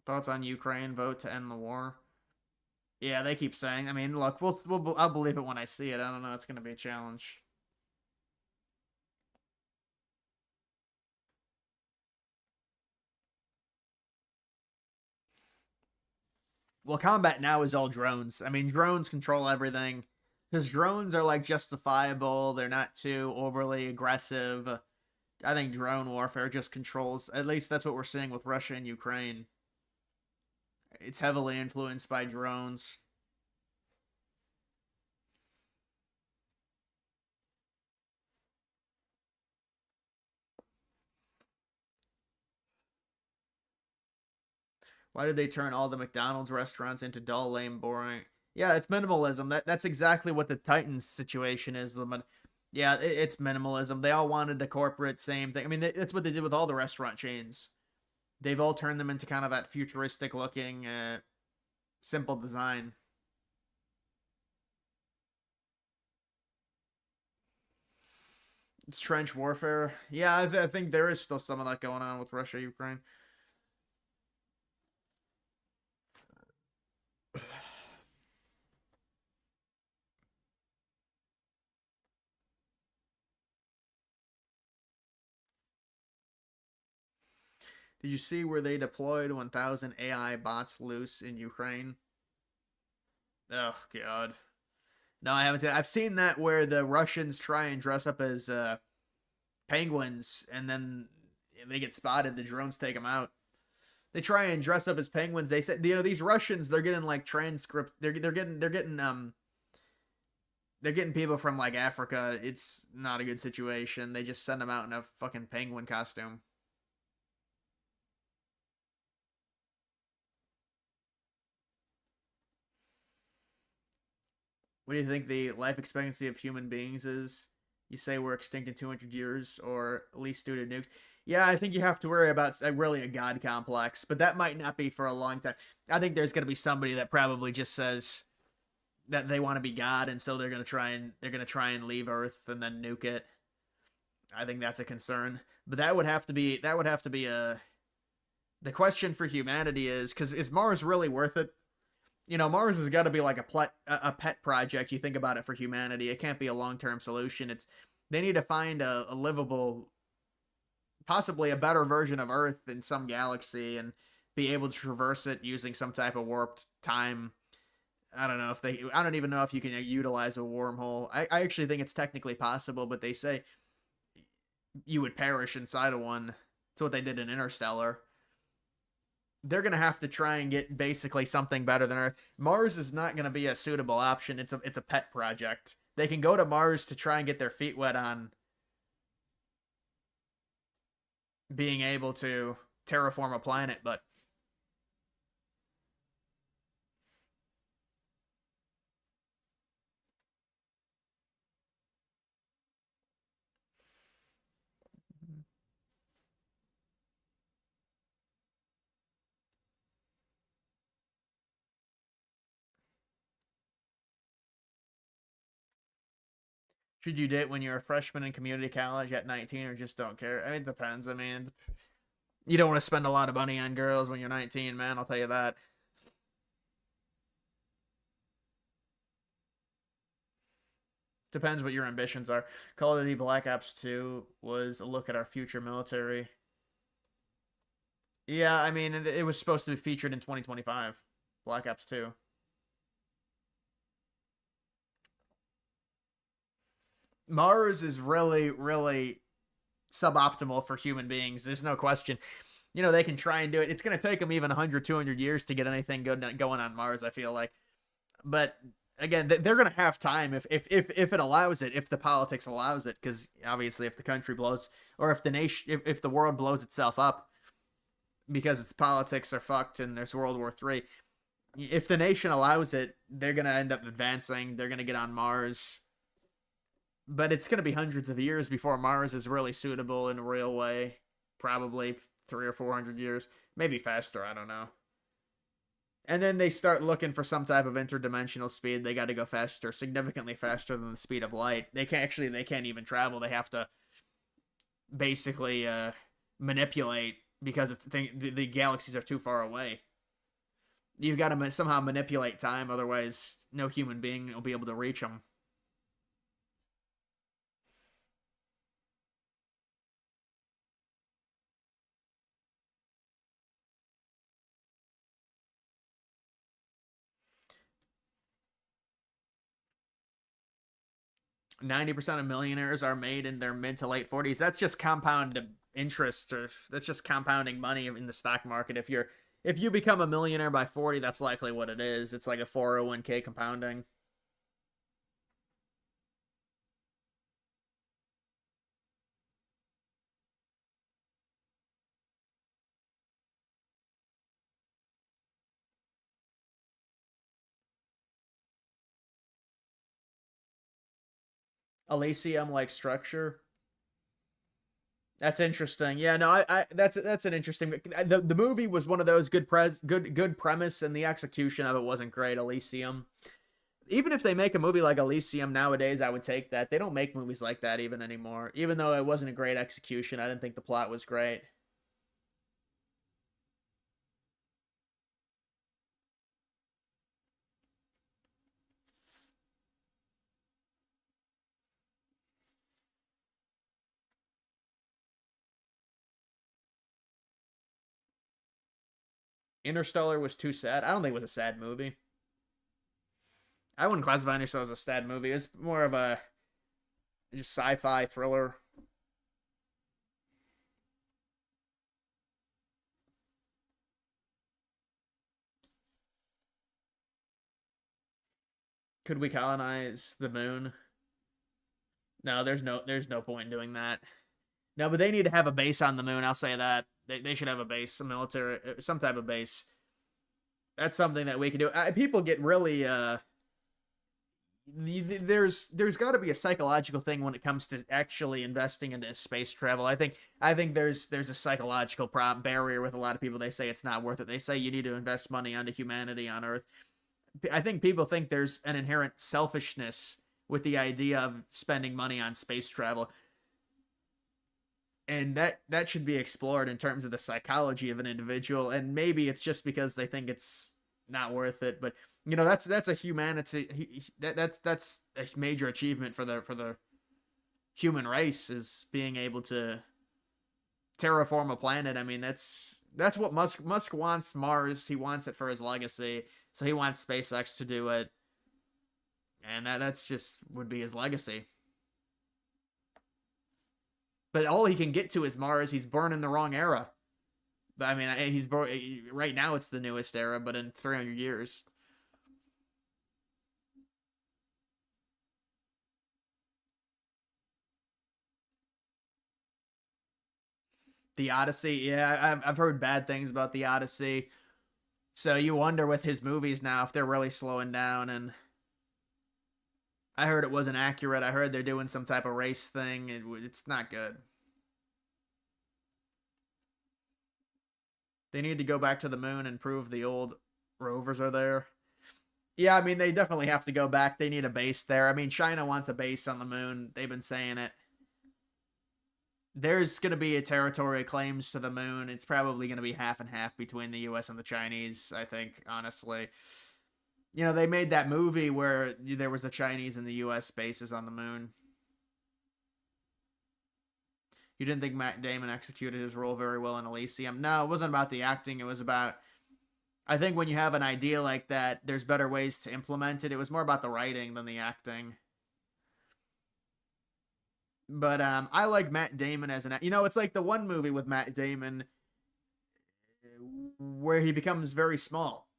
Thoughts on Ukraine vote to end the war? Yeah, they keep saying. I mean, look, I'll believe it when I see it. I don't know. It's gonna be a challenge. Well, combat now is all drones. I mean, drones control everything because drones are like justifiable. They're not too overly aggressive. I think drone warfare just controls. At least that's what we're seeing with Russia and Ukraine. It's heavily influenced by drones. Why did they turn all the McDonald's restaurants into dull, lame, boring? Yeah, it's minimalism. That's exactly what the Titans situation is. Yeah, it's minimalism. They all wanted the corporate same thing. I mean, that's what they did with all the restaurant chains. They've all turned them into kind of that futuristic looking, simple design. It's trench warfare. Yeah, I think there is still some of that going on with Russia, Ukraine. Did you see where they deployed 1,000 AI bots loose in Ukraine? Oh God. No, I haven't seen that. I've seen that where the Russians try and dress up as penguins, and then they get spotted. The drones take them out. They try and dress up as penguins. They said, these Russians, they're getting like transcript. They're getting people from like Africa. It's not a good situation. They just send them out in a fucking penguin costume. What do you think the life expectancy of human beings is? You say we're extinct in 200 years, or at least due to nukes. Yeah, I think you have to worry about really a god complex, but that might not be for a long time. I think there's going to be somebody that probably just says that they want to be God, and so they're going to try and leave Earth and then nuke it. I think that's a concern, but that would have to be a the question for humanity is because is Mars really worth it? Mars has got to be like a pet project. You think about it for humanity. It can't be a long term solution. They need to find a livable, possibly a better version of Earth in some galaxy and be able to traverse it using some type of warped time. I don't know if they. I don't even know if you can utilize a wormhole. I actually think it's technically possible, but they say you would perish inside of one. It's what they did in Interstellar. They're gonna have to try and get basically something better than Earth. Mars is not gonna be a suitable option. It's a pet project. They can go to Mars to try and get their feet wet on being able to terraform a planet, but should you date when you're a freshman in community college at 19 or just don't care? I mean, it depends. I mean, you don't want to spend a lot of money on girls when you're 19, man. I'll tell you that. Depends what your ambitions are. Call of Duty Black Ops 2 was a look at our future military. Yeah, I mean, it was supposed to be featured in 2025. Black Ops 2. Mars is really, really suboptimal for human beings. There's no question. You know, they can try and do it. It's going to take them even 100, 200 years to get anything good going on Mars, I feel like. But again, they're going to have time if it allows it, if the politics allows it, because obviously if the country blows, or if the nation, if the world blows itself up because its politics are fucked and there's World War III, if the nation allows it, they're going to end up advancing. They're going to get on Mars. But it's going to be hundreds of years before Mars is really suitable in a real way. Probably 300 or 400 years, maybe faster. I don't know. And then they start looking for some type of interdimensional speed. They got to go faster, significantly faster than the speed of light. They can't even travel. They have to basically manipulate because the galaxies are too far away. You've got to somehow manipulate time, otherwise no human being will be able to reach them. 90% of millionaires are made in their mid to late 40s. That's just compound interest, or that's just compounding money in the stock market. If you become a millionaire by 40, that's likely what it is. It's like a 401k compounding. Elysium like structure. That's interesting. Yeah, no, that's an interesting. The movie was one of those good premise, and the execution of it wasn't great. Elysium. Even if they make a movie like Elysium nowadays, I would take that. They don't make movies like that even anymore. Even though it wasn't a great execution, I didn't think the plot was great. Interstellar was too sad. I don't think it was a sad movie. I wouldn't classify Interstellar as a sad movie. It's more of a just sci-fi thriller. Could we colonize the moon? No, there's no point in doing that. No, but they need to have a base on the moon. I'll say that they should have a base, a military, some type of base. That's something that we can do. People get really there's got to be a psychological thing when it comes to actually investing into space travel. I think there's a psychological barrier with a lot of people. They say it's not worth it. They say you need to invest money onto humanity on Earth. I think people think there's an inherent selfishness with the idea of spending money on space travel, and that should be explored in terms of the psychology of an individual. And maybe it's just because they think it's not worth it, but that's a humanity. That's a major achievement for the human race, is being able to terraform a planet. I mean, that's what Musk wants. Mars, he wants it for his legacy, so he wants SpaceX to do it, and that's just would be his legacy. But all he can get to is Mars. He's born in the wrong era. I mean, he's born right now. It's the newest era, but in 300 years, the Odyssey. Yeah, I've heard bad things about the Odyssey. So you wonder with his movies now if they're really slowing down. And I heard it wasn't accurate. I heard they're doing some type of race thing. It's not good. They need to go back to the moon and prove the old rovers are there. Yeah, I mean, they definitely have to go back. They need a base there. I mean, China wants a base on the moon. They've been saying it. There's going to be a territorial claims to the moon. It's probably going to be half and half between the US and the Chinese, I think, honestly. You know, they made that movie where there was the Chinese and the US bases on the moon. You didn't think Matt Damon executed his role very well in Elysium? No, it wasn't about the acting. It was about, I think when you have an idea like that, there's better ways to implement it. It was more about the writing than the acting. But I like Matt Damon as an, you know, it's like the one movie with Matt Damon where he becomes very small.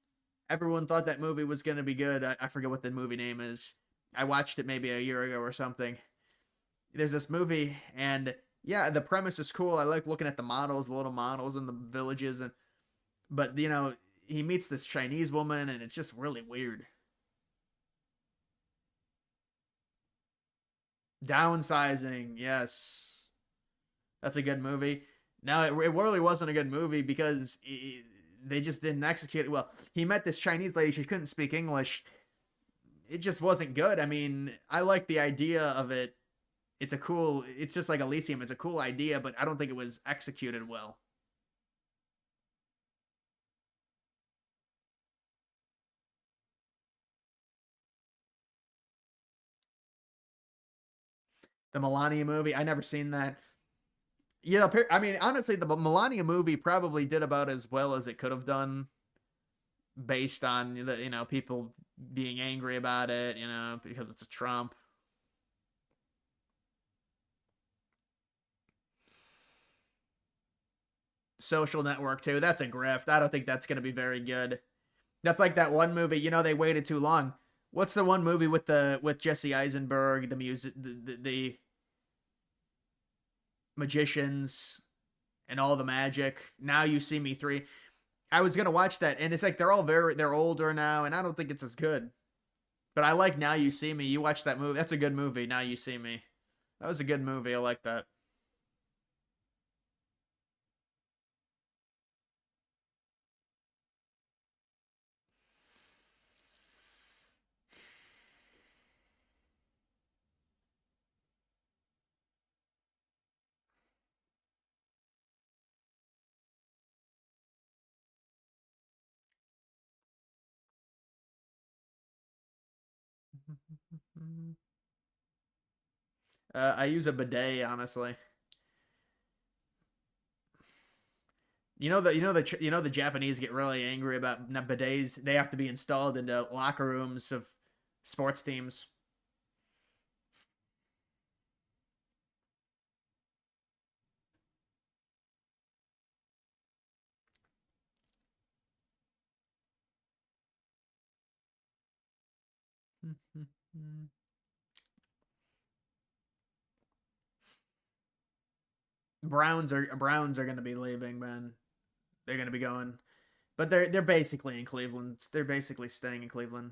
Everyone thought that movie was going to be good. I forget what the movie name is. I watched it maybe a year ago or something. There's this movie, and yeah, the premise is cool. I like looking at the models, the little models in the villages, and but you know, he meets this Chinese woman, and it's just really weird. Downsizing, yes, that's a good movie. No, it really wasn't a good movie because they just didn't execute it well. He met this Chinese lady; she couldn't speak English. It just wasn't good. I mean, I like the idea of it. It's just like Elysium. It's a cool idea, but I don't think it was executed well. The Melania movie, I never seen that. Yeah, I mean, honestly, the Melania movie probably did about as well as it could have done based on the, you know, people being angry about it, you know, because it's a Trump. Social Network too. That's a grift. I don't think that's going to be very good. That's like that one movie, you know, they waited too long. What's the one movie with the with Jesse Eisenberg, the music, the magicians and all the magic? Now You See Me 3. I was gonna watch that, and it's like they're older now, and I don't think it's as good. But I like Now You See Me. You watch that movie? That's a good movie. Now You See Me. That was a good movie. I like that. I use a bidet, honestly. The Japanese get really angry about bidets. They have to be installed into locker rooms of sports teams. Browns are going to be leaving, man. They're going to be going, but they're basically in Cleveland. They're basically staying in Cleveland.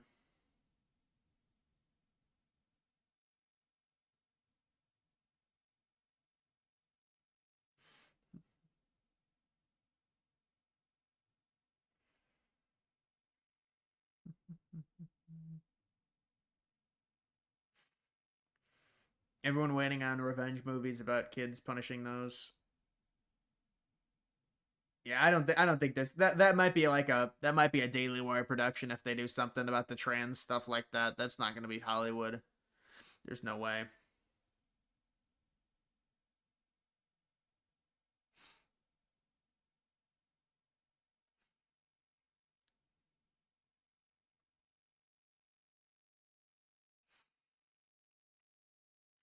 Everyone waiting on revenge movies about kids punishing those. Yeah, I don't think there's that might be like a Daily Wire production if they do something about the trans stuff like that. That's not going to be Hollywood. There's no way.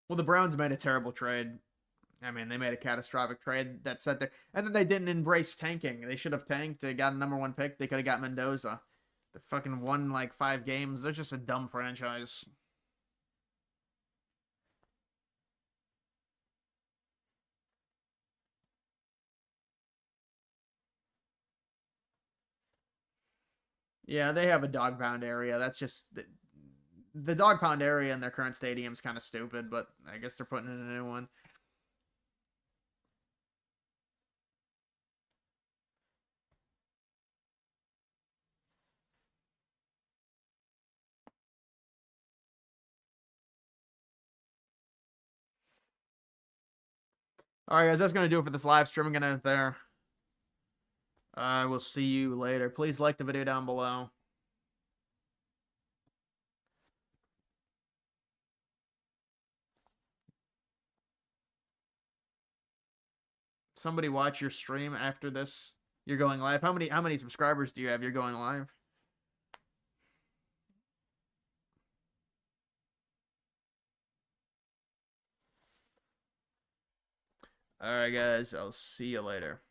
Well, the Browns made a terrible trade. I mean, they made a catastrophic trade that set there, and then they didn't embrace tanking. They should have tanked. They got a #1 pick. They could have got Mendoza. They fucking won like 5 games. They're just a dumb franchise. Yeah, they have a dog pound area. That's just the dog pound area in their current stadium's kind of stupid, but I guess they're putting in a new one. All right, guys, that's gonna do it for this live stream. I'm gonna end there. I will see you later. Please like the video down below. Somebody watch your stream after this. You're going live. How many subscribers do you have? You're going live. All right, guys. I'll see you later.